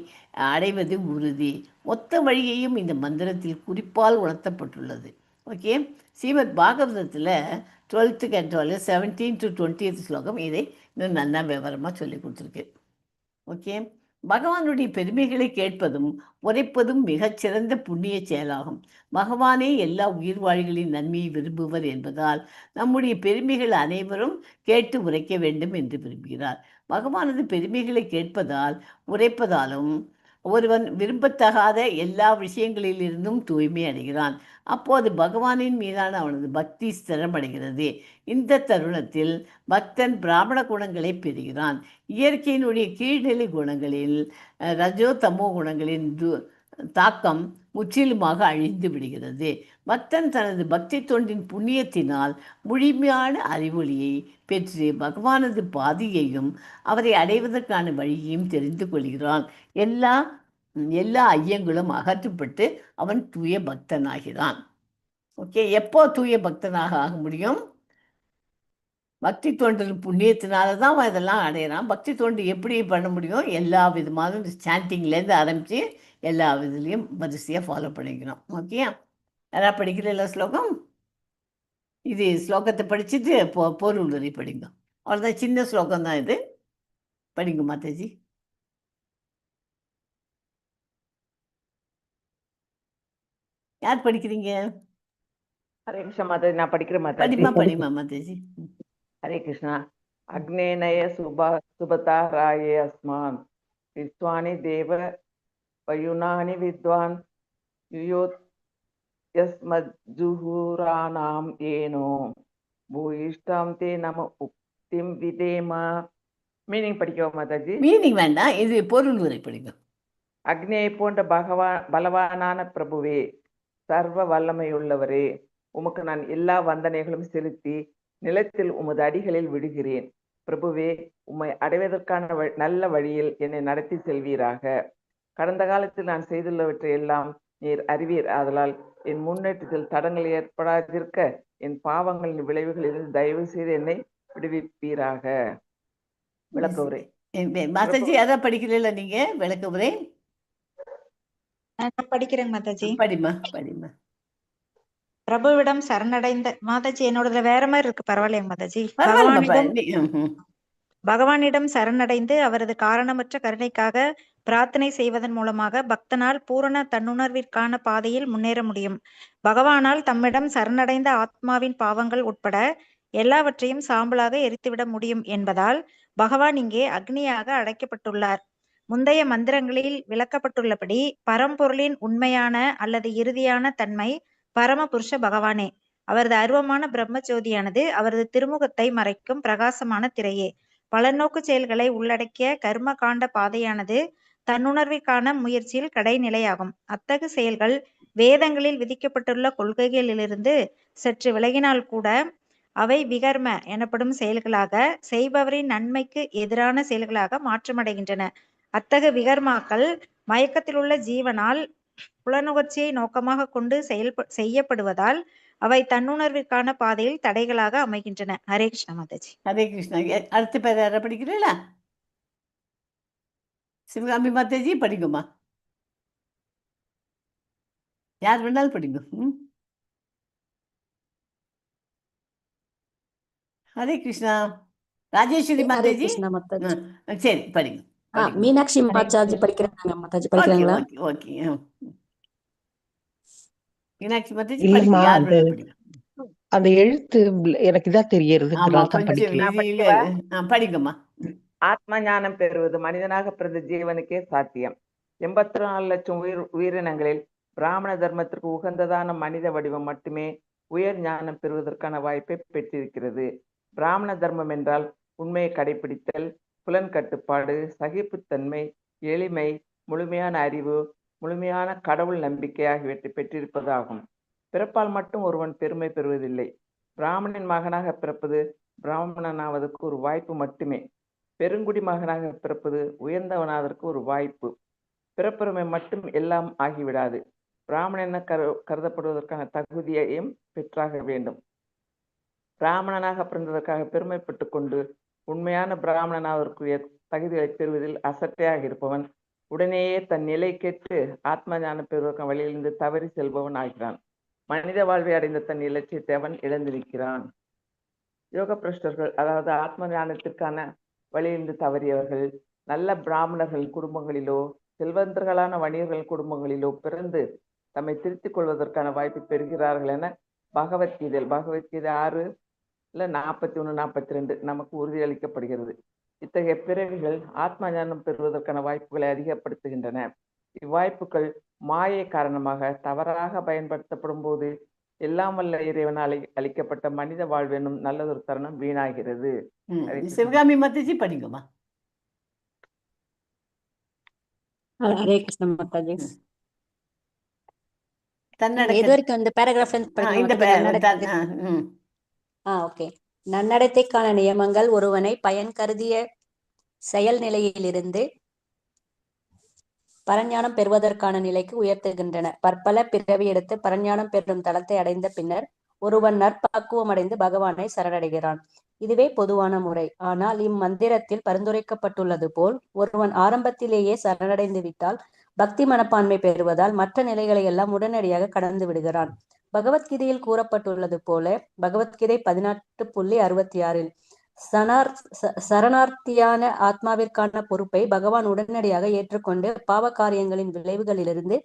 அடைவது உறுதி. மொத்த வழியையும் இந்த மந்திரத்தில் குறிப்பால் உணர்த்தப்பட்டுள்ளது. ஓகே. ஸ்ரீமத் பாகவதத்தில் 12th canto 17 to 20th ஸ்லோகம் இதை இன்னும் நல்லா விவரமாக சொல்லி கொடுத்துருக்கு. ஓகே, பகவானுடைய பெருமைகளை கேட்பதும் உரைப்பதும் மிகச்சிறந்த புண்ணிய செயலாகும். பகவானே எல்லா உயிர்வாழிகளின் நன்மையை விரும்புவர் என்பதால் நம்முடைய பெருமைகள் அனைவரும் கேட்டு உரைக்க வேண்டும் என்று விரும்புகிறார். பகவானது பெருமைகளை கேட்பதால் உரைப்பதாலும் ஒருவன் விரும்பத்தகாத எல்லா விஷயங்களிலிருந்தும் தூய்மை அடைகிறான். அப்போது பகவானின் மீதான அவனது பக்தி ஸ்திரமடைகிறது. இந்த தருணத்தில் பக்தன் பிராமண குணங்களை பெறுகிறான். இயற்கையினுடைய கீழ்நிலை குணங்களில் ரஜோ தமோ குணங்களின் தாக்கம் முற்றிலுமாக அழிந்து விடுகிறது. பக்தன் தனது பக்தி தொண்டின் புண்ணியத்தினால் முழுமையான அறிவொளியை பெற்று பகவானது பாதையையும் அவரை அடைவதற்கான வழியையும் தெரிந்து கொள்கிறான். எல்லா ஐயங்களும் அகற்றப்பட்டு அவன் தூய பக்தனாகிறான். ஓகே, எப்போ தூய பக்தனாக ஆக முடியும்? பக்தி தொண்டின் புண்ணியத்தினால தான் அவன் இதெல்லாம் அடையிறான். பக்தி தொண்டு எப்படி பண்ண முடியும்? எல்லா விதமான சாண்டிங்லேருந்து ஆரம்பித்து எல்லா இதுலேயும் வரிசையாக ஃபாலோ பண்ணிக்கணும். ஓகே, யாராவது படிக்கிற எல்லா ஸ்லோகம் இது ஸ்லோகத்தை படிச்சுட்டு பொருள் வரி படிங்க. அவ்வளோதான், சின்ன ஸ்லோகம் தான் இது. படிங்க மாதாஜி. யார் படிக்கிறீங்க? ஹரே கிருஷ்ணா மாதாஜி, நான் படிக்கிறேன் மாதாஜி. படிமா மாதாஜி. ஹரே கிருஷ்ணா. அக்னேனய சுபதாராயே அஸ்மான் விஸ்வானி தேவ வயுனானி வித்வான் யுயோத் யஸ்மஜ்ஜுஹுரானாம் ஏனோ பூயிஷ்டாம் தே நம உக்திம் விதேம. மீனிங் படிக்கவா மாதாஜி? மீனிங் வேண்டாம், இது பொருள் உரை படிங்க. அக்னியை போன்ற பலவானான பிரபுவே, சர்வ வல்லமையுள்ளவரே, உமக்கு நான் எல்லா வந்தனைகளும் செலுத்தி நிலத்தில் உமது அடிகளில் விடுகிறேன். பிரபுவே, உம்மை அடைவதற்கான நல்ல வழியில் என்னை நடத்தி செல்வீராக. கடந்த காலத்தில் நான் செய்துள்ளவற்றை எல்லாம் நீர் அறிவீர். ஆதலால் என் முன்னேற்றத்தில் தடங்கள் ஏற்படாதிருக்க என் பாவங்களின் விளைவுகளிலிருந்து தயவு செய்து என்னை விடுவிப்பீராக. விளக்க உரை. மாதாஜி அதான் படிக்கிறீங்களா நீங்க? விளக்க உரை நான் படிக்கிறேங்க மாதாஜி. படிமா. பிரபுவிடம் சரணடைந்த மாதாஜி, என்னோட வேற மாதிரி இருக்கு, பரவாயில்லைங்க மாதாஜி. பகவானிடம் சரணடைந்து அவரது காரணமற்ற கருணைக்காக பிரார்த்தனை செய்வதன் மூலமாக பக்தனால் பூரண தன்னுணர்விற்கான பாதையில் முன்னேற முடியும். பகவானால் தம்மிடம் சரணடைந்த ஆத்மாவின் பாவங்கள் உட்பட எல்லாவற்றையும் சாம்பலாக எரித்துவிட முடியும் என்பதால் பகவான் இங்கே அக்னியாக அடைக்கப்பட்டுள்ளார். முந்தைய மந்திரங்களில் விளக்கப்பட்டுள்ளபடி பரம்பொருளின் உண்மையான அல்லது இறுதியான தன்மை பரம புருஷ பகவானே. அவரது அருவமான பிரம்மஜோதியானது அவரது திருமுகத்தை மறைக்கும் பிரகாசமான திரையே. பலநோக்கு செயல்களை உள்ளடக்கிய கர்ம காண்ட பாதையானது தன்னுணர்விற்கான முயற்சியில் கடைநிலையாகும். அத்தகு செயல்கள் வேதங்களில் விதிக்கப்பட்டுள்ள கொள்கைகளிலிருந்து சற்று விலகினால் கூட அவை விகர்ம எனப்படும் செயல்களாக, செய்பவரின் நன்மைக்கு எதிரான செயல்களாக மாற்றமடைகின்றன. அத்தகு விகர்மாக்கள் மயக்கத்திலுள்ள ஜீவனால் புலனுகர்ச்சியை நோக்கமாக கொண்டு செய்யப்படுவதால் அவை தன்னுணர்விற்கான பாதையில் தடைகளாக அமைகின்றன. ஹரே கிருஷ்ணா மாதாஜி. ஹரே கிருஷ்ணா. அடுத்த பேர் யாரை படிக்கிறீங்களா? சிவகாமி மாதாஜி படிக்குமா? யார் வேணாலும் படிங்க. ஹரே கிருஷ்ணா. ராஜேஸ்வரி மாதாஜி. சரி படிங்க. மீனாட்சி மாதாஜி படிக்கிறாங்க. மாதாஜி படிக்கிறாங்களா? ஓகே. மீனாட்சி மாதாஜி படிங்க. அந்த எழுத்து எனக்கு இதான் தெரியுது. படிங்கம்மா. ஆத்ம ஞானம் பெறுவது மனிதனாக பிறந்த ஜீவனுக்கே சாத்தியம். 84 லட்சம் உயிரினங்களில் பிராமண தர்மத்திற்கு உகந்ததான மனித வடிவம் மட்டுமே உயர் ஞானம் பெறுவதற்கான வாய்ப்பை பெற்றிருக்கிறது. பிராமண தர்மம் என்றால் உண்மையை கடைபிடித்தல், புலன் கட்டுப்பாடு, சகிப்புத்தன்மை, எளிமை, முழுமையான அறிவு, முழுமையான கடவுள் நம்பிக்கை ஆகியவற்றை பெற்றிருப்பதாகும். பிறப்பால் மட்டும் ஒருவன் பெருமை பெறுவதில்லை. பிராமணன் மகனாக பிறப்பது பிராமணனாவதற்கு ஒரு வாய்ப்பு மட்டுமே. பெருங்குடி மகனாக பிறப்பது உயர்ந்தவனாவதற்கு ஒரு வாய்ப்பு. பிறப்புரிமை மட்டும் எல்லாம் ஆகிவிடாது. பிராமணன் கருதப்படுவதற்கான தகுதியையும் பெற்றாக வேண்டும். பிராமணனாக பிறந்ததற்காக பெருமைப்பட்டு கொண்டு உண்மையான பிராமணனாவதற்குரிய தகுதிகளை பெறுவதில் அசட்டையாக இருப்பவன் உடனேயே தன் நிலை கெட்டு ஆத்ம ஞானம் பெறுவதற்கான வழியிலிருந்து தவறி செல்பவன் ஆகிறான். மனித வாழ்வை அடைந்த தன் இலட்சியத்தை அவன் இழந்திருக்கிறான். யோக பிரஷ்டர்கள், அதாவது ஆத்ம ஞானத்திற்கான வழியிலிருந்து தவறியவர்கள், நல்ல பிராமணர்கள் குடும்பங்களிலோ செல்வந்தர்களான வணிகர்கள் குடும்பங்களிலோ பிறந்து தம்மை திருத்திக் கொள்வதற்கான வாய்ப்பு பெறுகிறார்கள் என பகவத்கீதை 6:41-42 நமக்கு உறுதியளிக்கப்படுகிறது. இத்தகைய பிறவிகள் ஆத்ம ஞானம் பெறுவதற்கான வாய்ப்புகளை அதிகப்படுத்துகின்றன. இவ்வாய்ப்புகள் மாயை காரணமாக தவறாக பயன்படுத்தப்படும் போது எல்லாம் வல்ல இறைவனால் அளிக்கப்பட்ட மனித வாழ்வெனும் நல்லதொரு தருணம் வீணாகிறது. சிவகாமி மாதாஜி படிங்கம்மா. ஹரே கிருஷ்ண மாதாஜி. தன்னடக்க இது வரைக்கும் இந்த பேராகிராஃப் ஓகே. நன்னடத்தைக்கான நியமங்கள் ஒருவனை பயன் கருதிய செயல் நிலையிலிருந்து பரஞானம் பெறுவதற்கான நிலைக்கு உயர்த்துகின்றன. பற்பல பிறவி எடுத்து பரஞானம் பெறும் தளத்தை அடைந்த பின்னர் ஒருவன் நற்பக்குவம் அடைந்து பகவானை சரணடைகிறான். இதுவே பொதுவான முறை. ஆனால் இம்மந்திரத்தில் பரிந்துரைக்கப்பட்டுள்ளது போல் ஒருவன் ஆரம்பத்திலேயே சரணடைந்து விட்டால் பக்தி மனப்பான்மை பெறுவதால் மற்ற நிலைகளை எல்லாம் உடனடியாக கடந்து விடுகிறான். பகவத்கீதையில் கூறப்பட்டுள்ளது போல பகவத்கீதை 18.66 சரணார்த்தியான ஆத்மாவிற்கான பொறுப்பை பகவான் உடனடியாக ஏற்றுக்கொண்டு பாவ காரியங்களின் விளைவுகளிலிருந்து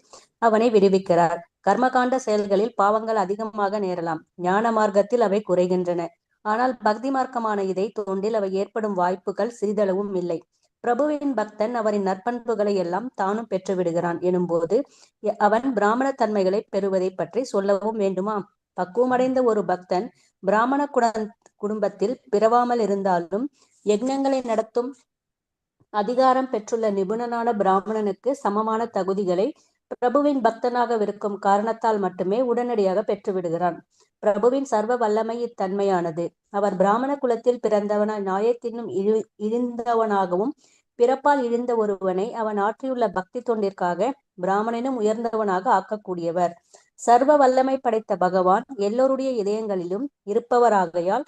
அவனை விடுவிக்கிறார். கர்மகாண்ட செயல்களில் பாவங்கள் அதிகமாக நேரலாம், ஞான மார்க்கத்தில் அவை குறைகின்றன. ஆனால் பக்தி மார்க்கமான இதை தோண்டில் அவை ஏற்படும் வாய்ப்புகள் சிறிதளவும் இல்லை. பிரபுவின் பக்தன் அவரின் நற்பண்புகளை எல்லாம் தானும் பெற்று விடுகிறான் எனும்போது அவன் பிராமண தன்மைகளை பெறுவதை பற்றி சொல்லவும் வேண்டுமா? பக்குவமடைந்த ஒரு பக்தன் பிராமண குடும்பத்தில் பிறவாமல் இருந்தாலும் யக்ஞங்களை நடத்தும் அதிகாரம் பெற்றுள்ள நிபுணனான பிராமணனுக்கு சமமான தகுதிகளை பிரபுவின் பக்தனாகவிருக்கும் காரணத்தால் மட்டுமே உடனடியாக பெற்றுவிடுகிறான். பிரபுவின் சர்வ வல்லமை இத்தன்மையானது. அவர் பிராமண குலத்தில் பிறந்தவனாய் நியாயத்தினும் இழிந்தவனாகவும் பிறப்பால் இழிந்த ஒருவனை அவன் ஆற்றியுள்ள பக்தி தொண்டிற்காக பிராமணனும் உயர்ந்தவனாக ஆக்கக்கூடியவர். சர்வ வல்லமை படைத்த பகவான் எல்லோருடைய இதயங்களிலும் இருப்பவராகையால்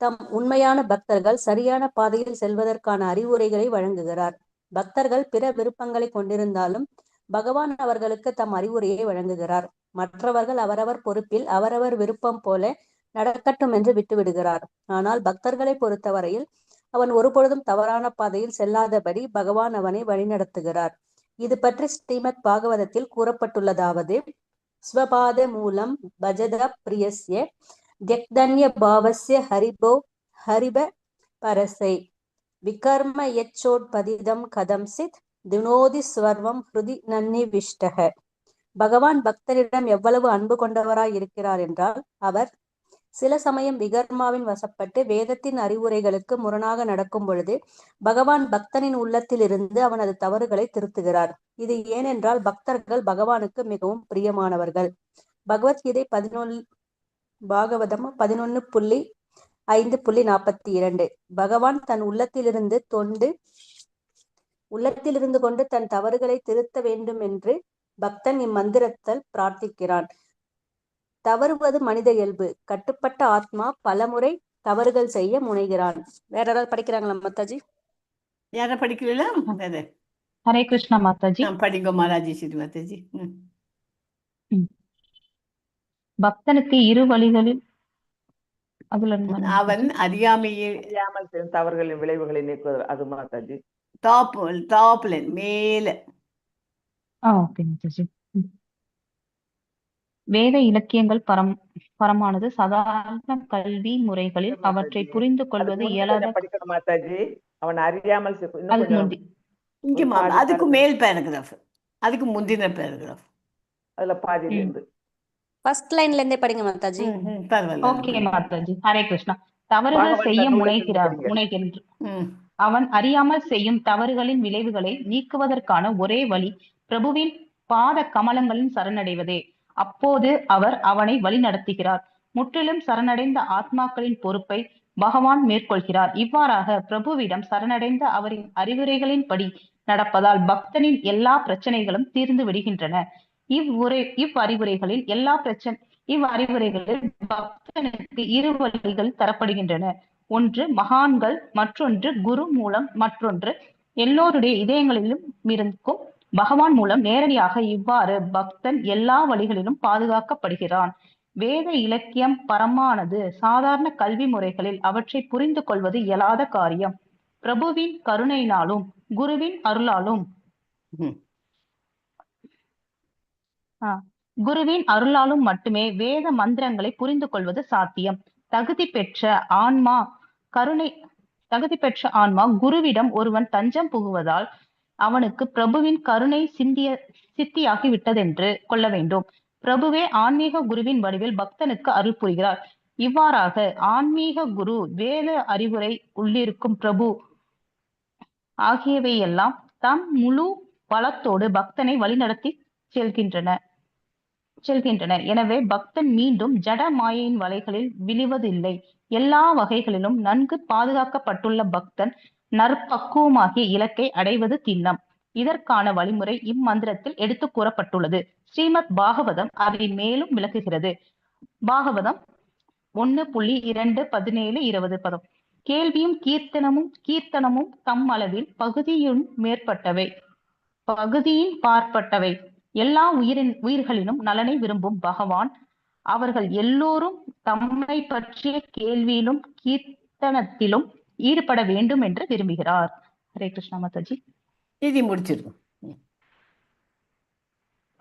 தம் உண்மையான பக்தர்கள் சரியான பாதையில் செல்வதற்கான அறிவுரைகளை வழங்குகிறார். பக்தர்கள் பிற விருப்பங்களை கொண்டிருந்தாலும் பகவான் அவர்களுக்கு தம் அறிவுரையை வழங்குகிறார். மற்றவர்கள் அவரவர் பொறுப்பில் அவரவர் விருப்பம் போல நடக்கட்டும் என்று விட்டுவிடுகிறார். ஆனால் பக்தர்களை பொறுத்தவரையில் அவன் ஒருபொழுதும் தவறான பாதையில் செல்லாதபடி பகவான் அவனை வழிநடத்துகிறார். இது பற்றி ஸ்ரீமத் பாகவதத்தில் கூறப்பட்டுள்ளதாவது: ஸ்வபாத மூலம் பஜத பிரியஸ்ய ஜக்தன்ய பாவஸ்ய ஹரிபோ ஹரிப பரசை விகர்ம யச்சோட்பதிதம் கதம் சித் தினோதி ஸ்வர்வம் ஹிருதி நன்னி விஷ்டக. பகவான் பக்தரிடம் எவ்வளவு அன்பு கொண்டவராய் இருக்கிறார் என்றால், அவர் சில சமயம் விகர்மாவின் வசப்பட்டு வேதத்தின் அறிவுரைகளுக்கு முரணாக நடக்கும் பொழுது பகவான் பக்தனின் உள்ளத்தில் இருந்து அவனது தவறுகளை திருத்துகிறார். இது ஏனென்றால் பக்தர்கள் பகவானுக்கு மிகவும் பிரியமானவர்கள். பகவத்கீதை 11.5.42. பகவான் தன் உள்ளத்திலிருந்து கொண்டு தன் தவறுகளை திருத்த வேண்டும் என்று பக்தன் இம்மந்திரத்தில் பிரார்த்திக்கிறான். தவறுவது மனித இயல்பு. கட்டுப்பட்ட ஆத்மா பலமுறை தவறுகள் செய்ய முனைகிறான். வேற யாராவது படிக்கிறாங்களா மாதாஜி? யார படிக்கிறீங்களா? ஹரே கிருஷ்ணா மாதாஜி. படிங்க மாதாஜி. ஸ்ரீ மாதாஜி. பக்தனுக்கு இரு வழிகளில் அவன் அறியாமல் செய்யும் தவறுகளின் விளைவுகளை நீக்குவது. அது மாதாஜி டாப் லைன் மேல. ஓகே மாதாஜி. வேத இலக்கியங்கள் பரமானது சாதாரண கல்வி முறைகளில் அவற்றை புரிந்து கொள்வது இயலாத. மாதாஜி அவன் அறியாமல் அதுக்கு மேல் பேராகிராஃப், அதுக்கு முந்தின பேராகிராஃப், அதுல பாதியிலிருந்து ஃபர்ஸ்ட் லைன்ல இருந்தே படிங்க மாதாஜி. ஓகே மாதாஜி. ஹரே கிருஷ்ணா. தவறுகள் செய்ய முனைகின்ற அவன் அறியாமல் செய்யும் தவறுகளின் விளைவுகளை நீக்குவதற்கான ஒரே வழி பிரபுவின் பாத கமலங்களின் சரணடைவதே. அப்போது அவர் அவனை வழி நடத்துகிறார். முற்றிலும் சரணடைந்த ஆத்மாக்களின் பொறுப்பை பகவான் மேற்கொள்கிறார். இவ்வாறாக பிரபுவிடம் சரணடைந்த அவரின் அறிவுரைகளின்படி நடப்பதால் பக்தனின் எல்லா பிரச்சனைகளும் தீர்ந்து விடுகின்றன. இவ்வறிவுரைகளில் பக்தனுக்கு இரு வழிகள் தரப்படுகின்றன. ஒன்று மகான்கள், மற்றொன்று குரு மூலம், மற்றொன்று எல்லோருடைய இதயங்களிலும் இருக்கும் பகவான் மூலம் நேரடியாக. இவ்வாறு பக்தன் எல்லா வழிகளிலும் பாதுகாக்கப்படுகிறான். வேத இலக்கியம் பரமானது. சாதாரண கல்வி முறைகளில் அவற்றை புரிந்து கொள்வது இயலாத காரியம். பிரபுவின் கருணையினாலும் குருவின் அருளாலும் குருவின் அருளாலும் மட்டுமே வேத மந்திரங்களை புரிந்து கொள்வது சாத்தியம். தகுதி பெற்ற ஆன்மா குருவிடம் ஒருவன் தஞ்சம் புகுவதால் அவனுக்கு பிரபுவின் கருணை சித்தியாகி விட்டதென்று கொள்ள வேண்டும். பிரபுவே ஆன்மீக குருவின் வடிவில் பக்தனுக்கு அருள் புரிகிறார். இவ்வாறாக ஆன்மீக குரு, வேத அறிவுரை உள்ளிருக்கும் பிரபு ஆகியவையெல்லாம் தம் முழு பலத்தோடு பக்தனை வழிநடத்தி செல்கின்றன. எனவே பக்தன் மீண்டும் ஜட மாயையின் வலைகளில் விழுவதில்லை. எல்லா வகைகளிலும் நன்கு பாதுகாக்கப்பட்டுள்ள பக்தன் நற்பக்குவமாகிய இலக்கை அடைவது திண்ணம். இதற்கான வழிமுறை இம்மந்திரத்தில் எடுத்து கூறப்பட்டுள்ளது. ஸ்ரீமத் பாகவதம் அதை மேலும் விளக்குகிறது. பாகவதம் 1.2:17-20 பதம். கேள்வியும் கீர்த்தனமும் தம் அளவில் பகுதியின் பார்ப்பட்டவை. எல்லா உயிர்களிலும் நலனை விரும்பும் பகவான் அவர்கள் எல்லோரும் தம்மை பற்றிய கேள்வியிலும் கீர்த்தனத்திலும் ஈடுபட வேண்டும் என்று விரும்புகிறார். ஹரே கிருஷ்ணா மாதாஜி. இது முடிச்சிருக்கும்.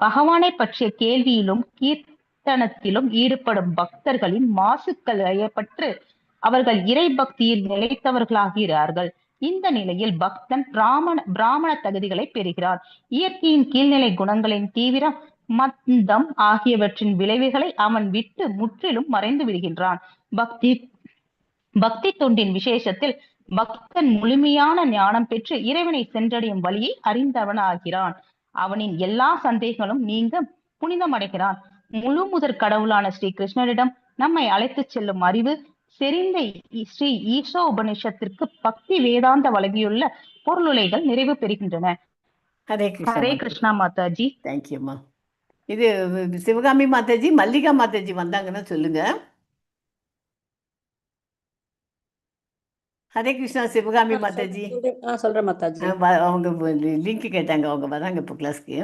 பகவானை பற்றிய கேள்வியிலும் கீர்த்தனத்திலும் ஈடுபடும் பக்தர்களின் மாசுக்கள் அயப்பற்று அவர்கள் இறை பக்தியில் நிலைத்தவர்களாகிறார்கள். இந்த நிலையில் பக்தன் பிராமண தகுதிகளை பெறுகிறார். இயற்கையின் கீழ்நிலை குணங்களின் தீவிரம், மந்தம் ஆகியவற்றின் விளைவுகளை அவன் விட்டு முற்றிலும் மறைந்து விடுகின்றான். பக்தி தொண்டின் விசேஷத்தில் பக்தன் முழுமையான ஞானம் பெற்று இறைவனை சென்றடையும் வழியை அறிந்தவனாகிறான். அவனின் எல்லா சந்தேகங்களும் நீங்க புனிதமடைகிறான். முழு முதற் கடவுளான ஸ்ரீ கிருஷ்ணரிடம் நம்மை அழைத்து செல்லும் அறிவு செறிந்த ஸ்ரீ ஈஷா உபநிஷத்திற்கு பக்தி வேதாந்த வழங்கியுள்ள பொருளுரைகள் நிறைவு பெறுகின்றன. ஹரே கிருஷ்ணா மாதாஜி. தேங்க்யூம்மா. இது சிவகாமி மாதாஜி, மல்லிகா மாதாஜி வந்தாங்கன்னா சொல்லுங்க. ஹரே கிருஷ்ணா. சிவகாமி மாதாஜி சொல்றேன் மாதாஜி. அவங்க லிங்க் கேட்டாங்க, அவங்க வராங்க இப்போ கிளாஸ்க்கு.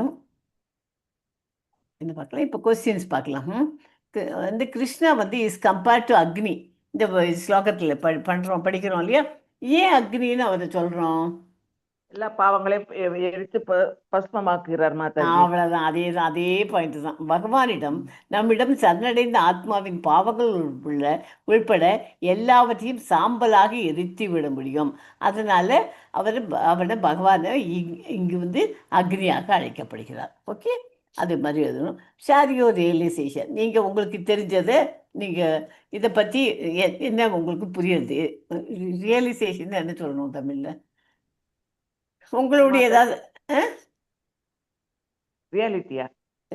என்ன பார்க்கலாம் இப்போ? கொஸ்டின்ஸ் பார்க்கலாம். வந்து கிருஷ்ணா வந்து இஸ் கம்பேர்ட் டு அக்னி. இந்த ஸ்லோகத்தில் படிக்கிறோம் இல்லையா? ஏன் அக்னின்னு அவரை சொல்றோம்? எல்லா பாவங்களையும் எரித்து பஸ்மமாக்குகிறார் மாதாஜி. அவ்வளவுதான், அதே பாயிண்ட் தான். பகவானிடம் நம்மிடம் சரணடைந்த ஆத்மாவின் பாவங்கள் உள்பட எல்லாவற்றையும் சாம்பலாக எரித்து விட முடியும். அதனால அவரை பகவானை இங்கு வந்து அக்னியாக அழைக்கப்படுகிறார். ஓகே, அது மாதிரி எழுதணும். ஷாரியோ ரியலைசேஷன். நீங்கள் உங்களுக்கு தெரிஞ்சதை நீங்கள் இதை பற்றி என்ன உங்களுக்கு புரியுது? ரியலைசேஷன் என்ன சொல்லணும் தமிழில்? உங்களுடைய ஏதாவது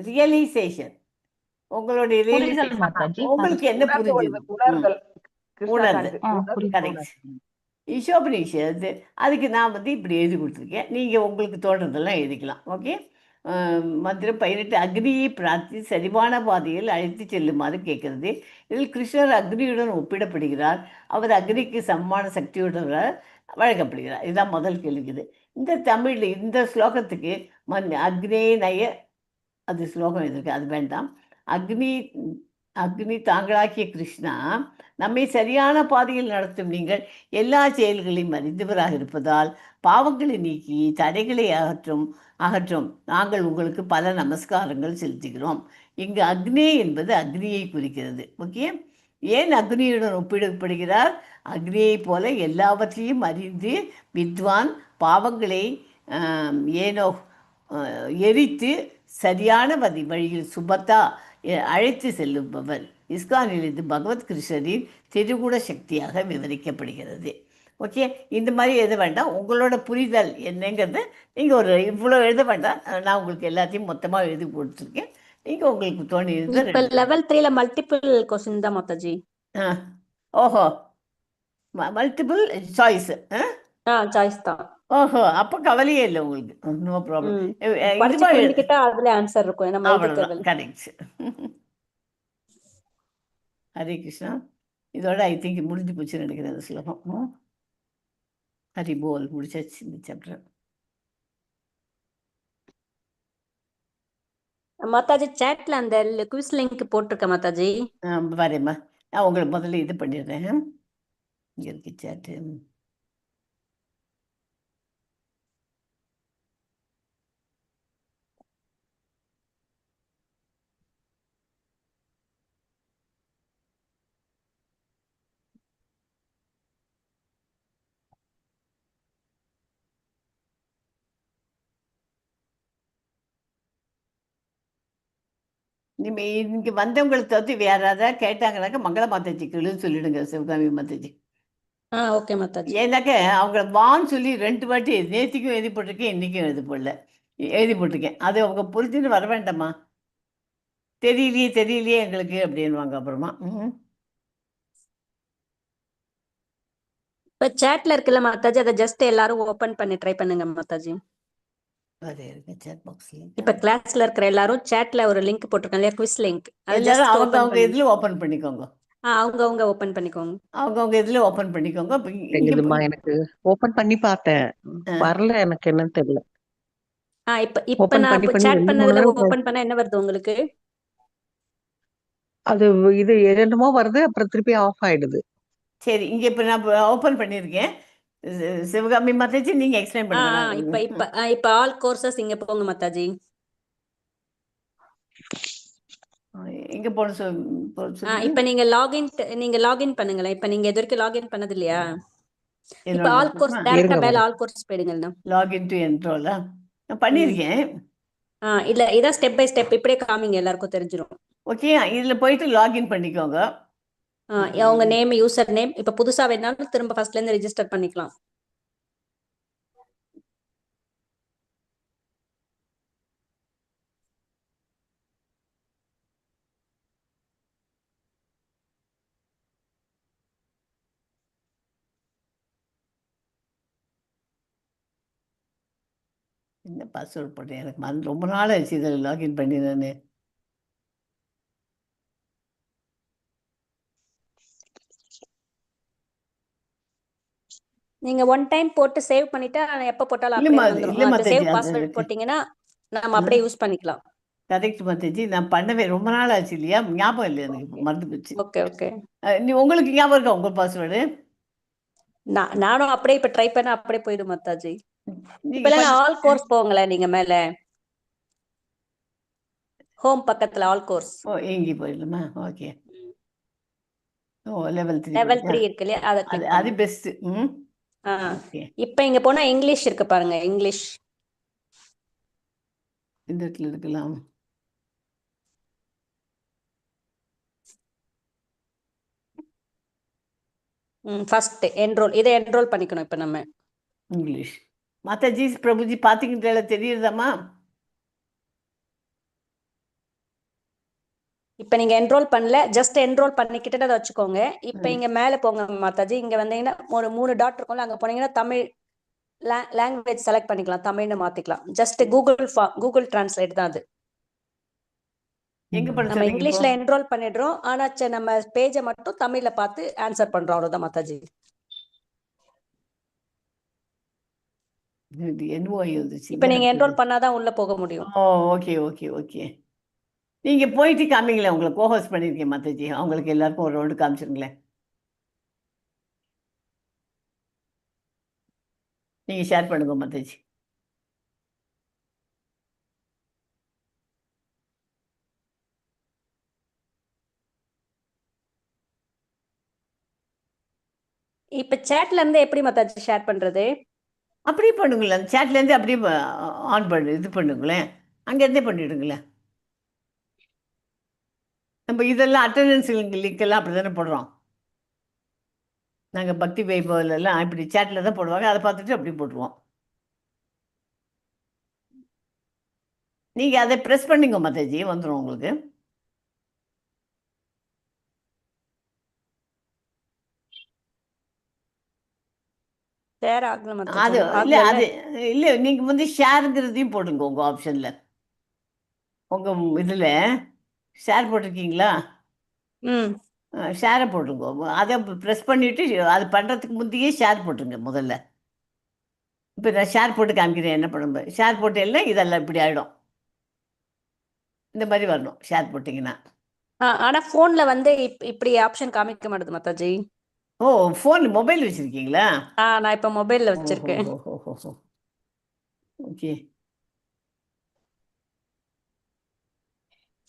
ரியலைசேஷன், உங்களுடைய உங்களுக்கு என்ன புரியுது? ஈஷோபனிஷத்து அதுக்கு நான் வந்து இப்படி எழுதி கொடுத்துருக்கேன். நீங்கள் உங்களுக்கு தோன்றதெல்லாம் எழுதிக்கலாம். ஓகே. மந்திரம் 18 அக்னியை பிரார்த்தி சரிவான பாதையில் அழைத்து செல்லுமாறு கேட்கிறது. இதில் கிருஷ்ணர் அக்னியுடன் ஒப்பிடப்படுகிறார். அவர் அக்னிக்கு சமமான சக்தியுடன் வழங்கப்படுகிறார். இதுதான் முதல் கேள்விக்குது. இந்த தமிழில் இந்த ஸ்லோகத்துக்கு அக்னே நய அது ஸ்லோகம் இருக்கு, அது வேண்டாம். அக்னி தாங்களாக்கிய கிருஷ்ணா, நம்மை சரியான பாதையில் நடத்தும் நீங்கள் எல்லா செயல்களையும் அறிந்தவராக இருப்பதால் பாவங்களை நீக்கி தடைகளை அகற்றும் நாங்கள் உங்களுக்கு பல நமஸ்காரங்கள் செலுத்துகிறோம். இங்கு அக்னே என்பது அக்னியை குறிக்கிறது. ஓகே. ஏன் அக்னியுடன் ஒப்பிடப்படுகிறார்? அக்னியை போல எல்லாவற்றையும் அறிந்து வித்வான் பாவங்களை எரித்து சரியான வழியில் சுபத்தா அழைத்து செல்லுபவர். இஸ்கானிலிருந்து பகவத் கிருஷ்ணரின் திருகுண சக்தியாக விவரிக்கப்படுகிறது. ஓகே. இந்த மாதிரி எழுத வேண்டாம். உங்களோட புரிதல் என்னங்கிறது நீங்கள் இவ்வளோ எழுத வேண்டாம். நான் உங்களுக்கு எல்லாத்தையும் மொத்தமாக எழுதி கொடுத்துருக்கேன். நீங்கள் உங்களுக்கு தோணி லெவல் 3ல மல்டிபிள் கொஸ்டின் தான் மாதாஜி. ஓஹோ, மல்டிபிள் சாய்ஸ் சாய்ஸ் தான். ஓஹோ, அப்போ கவலையே இல்லை உங்களுக்கு. No problem. அதுல ஆன்சர் இருக்கும். கரெக்ட். ஹரே கிருஷ்ணா. இதோட ஐ திங்க் முடிஞ்சு போச்சுன்னு நினைக்கிறேன் அந்த ஸ்லோகம். ஹரி போல் முடிச்சாச்சு இந்த சாப்டர். மாதாஜி சேட்ல அந்த குவிஸ் லிங்க் போட்டிருக்கேன் மாதாஜி. வரேம்மா. நான் உங்களுக்கு முதல்ல இது பண்ணிடுறேன். இங்கே இருக்கு சேட்டு. இங்கே வந்தவங்களுக்கு தவிர்த்து வேற யாராவது கேட்டாங்கன்னாக்கா மங்கள மாதாஜிக்குன்னு சொல்லிடுங்க, சிவகாமி மாதாஜி. ஓகே மாதாஜி. ஏன்னாக்க அவங்கள வான்னு சொல்லி 2 வாட்டி நேத்திக்கும் எழுதி போட்டிருக்கேன், இன்னைக்கும் எழுதி போடல, எழுதி போட்டிருக்கேன். அது அவங்க புரிஞ்சுன்னு வர வேண்டாமா, தெரியலையே எங்களுக்கு அப்படின்வாங்க அப்புறமா. இப்ப சேட்ல இருக்குல்ல மாதாஜி, அதை ஜஸ்ட் எல்லாரும் ஓபன் பண்ணி ட்ரை பண்ணுங்க மாதாஜி. அது இருக்கு சேட் பாக்ஸ்ல. இப்ப கிளாஸ்ல இருக்கிற எல்லாரும் சேட்ல ஒரு லிங்க் போட்டிருக்காங்க இல்லையா, குவிஸ் லிங்க், அதை எல்லாரும் ஜஸ்ட் அவங்க ஓபன் அவங்க பண்ணி இதுல ஓபன் பண்ணிக்கோங்க. அவங்கவங்க ஓபன் பண்ணிக்கோங்க. அவங்கவுங்க இதுல ஓபன் பண்ணிக்கோங்க. இப்ப இங்க தெரியுதுமா, எனக்கு ஓபன் பண்ணி பார்த்தேன், வரல, எனக்கு என்னன்னு தெரியல. இப்ப ஓபன் நான் பண்ணி சேட் 2-3 பண்ணதுல தடவை ஓபன் பண்ணா என்ன வருது உங்களுக்கு? அது இது என்னமோ வருது, அப்புறம் திருப்பி ஆஃப் ஆயிடுது. சரி, இங்க இப்ப நான் ஓபன் பண்ணிருக்கேன். சிவகாமி மாதாஜி நீங்க எக்ஸ்பிளைன் பண்ணுங்க. இப்ப ஆல் கோர்சஸ் இங்க போங்க மாதாஜி. எங்க போன இப்ப நீங்க லாகின் பண்ணுங்களேன். இப்ப நீங்க இது வரைக்கும் லாகின் பண்ணது இல்லையா? இப்ப ஆல் கோர்ஸ் டைரக்டா மேல ஆல் கோர்ஸ் போயிடுங்கண்ணா. லாகின் டு என்ரோலா நான் பண்ணிருக்கேன். இல்ல இதான் ஸ்டெப் பை ஸ்டெப், இப்படியே காமிங்க, எல்லாருக்கும் தெரிஞ்சிடும். ஓகே, இதுல போயிட்டு லாகின் பண்ணிக்கோங்க. உங்க நேம், யூசர் நேம். இப்ப புதுசா வேணாலும் திரும்ப ஃபர்ஸ்ட்ல இருந்து ரெஜிஸ்டர் பண்ணிக்கலாம். என்ன பாஸ்வேர்ட் போட்டேன், எனக்கு ரொம்ப நாள் ஆச்சு இதில் லாகின் பண்ணி நான். நீங்க ஒன் டைம் போட்டு சேவ் பண்ணிட்டா எப்ப போட்டாலும் இல்லம்மா, அப்படியே வந்துரும். இல்லம்மா சேவ் தேஜி, பாஸ்வேர்ட் போட்டீங்கன்னா நம்ம அப்படியே யூஸ் பண்ணிக்கலாம். கரெக்ட் மாதாஜி, நான் பண்ணவே ரொம்ப நாள் ஆச்சு இல்லையா, ஞாபகம் இல்லை எனக்கு, இப்ப மறந்து போச்சு. ஓகே. உங்களுக்கு ஞாபகம் இருக்கா உங்க பாஸ்வேர்டு? நானும் அப்படியே இப்ப ட்ரை பண்ண அப்படியே போயிடும் மாதாஜி. இப்ப ஆல் கோர்ஸ் போங்களேன், நீங்க மேல ஹோம் பக்கத்துல ஆல் கோர்ஸ். எங்கே போயிடலாமா? ஓகே. லெவல் 3 இருக்கு இல்லையா, அதை கிளிக் பண்ணுங்க. அது பெஸ்ட். இப்ப இங்க போனா இங்கிலீஷ் இருக்கு பாருங்க, இங்கிலீஷ் இந்த இடத்துல இருக்கலாம். ஃபர்ஸ்ட் என்ரோல், இதை என்ரோல் பண்ணிக்கணும். இப்ப நம்ம இங்கிலீஷ். மாதாஜி பிரபுஜி பாத்தீங்கன்னா தெரியுதாம்மா? இப்ப நீங்க என்ரோல் பண்ணல, ஜஸ்ட் என்ரோல் பண்ணிக்கிட்டு அதை வச்சுக்கோங்க. இப்ப இங்க மேல போங்க மாதாஜி. இங்க வந்தீங்கன்னா ஒரு 3 டாட் இருக்கும்ல, அங்க போனீங்கன்னா தமிழ் லாங்குவேஜ் செலக்ட் பண்ணிக்கலாம், தமிழ்னு மாத்திக்கலாம். ஜஸ்ட் கூகுள் டிரான்ஸ்லேட் தான் அது. நம்ம இங்கிலீஷ்ல என்ரோல் பண்ணிடுறோம், ஆனா நம்ம பேஜை மட்டும் தமிழ்ல பார்த்து ஆன்சர் பண்றோம், அவ்வளவுதான் மாதாஜி. இப்ப நீங்க என்ரோல் பண்ணாதான் உள்ள போக முடியும். ஓகே. நீங்க போயிட்டு காமிங்களேன், உங்களை கோஹோஸ்ட் பண்ணிருக்கேன் மாதாஜி, அவங்களுக்கு எல்லாருக்கும் ஒரு ரவுண்டு காமிச்சிருங்களேன். நீங்க ஷேர் பண்ணுங்க மாதாஜி. இப்ப சேட்ல இருந்து எப்படி மாதாஜி ஷேர் பண்றது? அப்படியே பண்ணுங்களேன், சேட்ல இருந்து அப்படியே இது பண்ணுங்களேன், அங்க இருந்தே பண்ணிடுங்களேன். நம்ம இதெல்லாம் அட்டெண்டன்ஸ் லிங்க் எல்லாம் அப்படிதானே போடுறோம். நாங்கள் பக்தி வைபவ் எல்லாம் இப்படி சேட்டில் தான் போடுவாங்க, அதை பார்த்துட்டு அப்படி போட்டுருவோம். நீங்கள் அதை ப்ரெஸ் பண்ணிங்க மாதாஜி, வந்துடும் உங்களுக்கு. அது இல்லை, நீங்கள் வந்து ஷேருங்கிறதையும் போடுங்க உங்கள் ஆப்ஷனில். உங்கள் இதில் ஷேர் போட்டிருக்கீங்களா? ஷேரை போட்டுருங்க. அதை ப்ரெஸ் பண்ணிவிட்டு அது பண்ணுறதுக்கு முந்தையே ஷேர் போட்டுருங்க முதல்ல. இப்போ நான் ஷேர் போட்டு காமிக்கிறேன் என்ன பண்ணுங்க. ஷேர் போட்டு எல்லாம் இதெல்லாம் இப்படி ஆகிடும். இந்த மாதிரி வரணும் ஷேர் போட்டிங்கன்னா. ஆனா போன்ல வந்து இப்படி ஆப்ஷன் காமிக்க மாட்டேது மாதாஜி. ஓ, ஃபோன் மொபைல் வச்சுருக்கீங்களா? நான் இப்போ மொபைலில் வச்சுருக்கேன். ஓகே,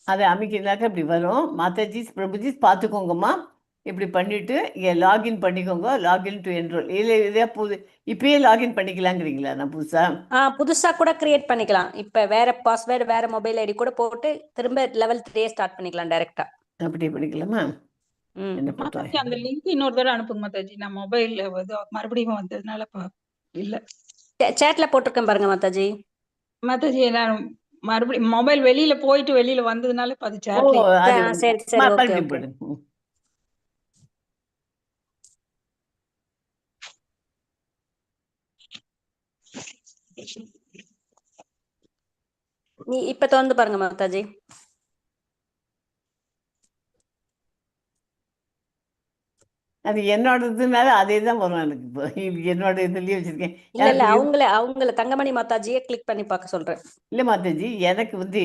அதை அமைக்கிறதாக்க இப்படி வரும். மாதாஜி பிரபுஜி பார்த்துக்கோங்கம்மா, இப்படி பண்ணிவிட்டு இங்கே லாகின் பண்ணிக்கோங்க. லாகின் டு என்ரோல் இல்லை இதே இப்பயே லாகின் பண்ணிக்கலாங்கிறீங்களா? நான் புதுசாக கூட கிரியேட் பண்ணிக்கலாம். இப்போ வேற பாஸ்வேர்டு வேற மொபைல் ஐடி கூட போட்டு திரும்ப லெவல் 3 ஸ்டார்ட் பண்ணிக்கலாம் டைரக்டா. அப்படியே பண்ணிக்கலாமா? மாதாஜி அந்த லிங்க் இன்னொரு தடவை அனுப்புங்க மாதாஜி. நான் மொபைல்ல மறுபடியும் வந்ததுனால இல்ல சேட்ல போட்டிருக்கேன் பாருங்க மாதாஜி. மாதாஜி நான் மறுபடியும் மொபைல் வெளியில போயிட்டு வெளியில வந்ததுனால அது சேட்ல. சரி சரி, ஓகே ஓகே. நீ இப்ப திறந்து பாருங்க மாதாஜி. அது என்னோடதுனால அதே தான் வரும் எனக்கு. இப்போ என்னோட இதுலயே வச்சிருக்கேன். இல்ல அவங்கள தங்கமணி மாதாஜியே கிளிக் பண்ணி பார்க்க சொல்றேன். இல்ல மாதாஜி, எனக்கு வந்து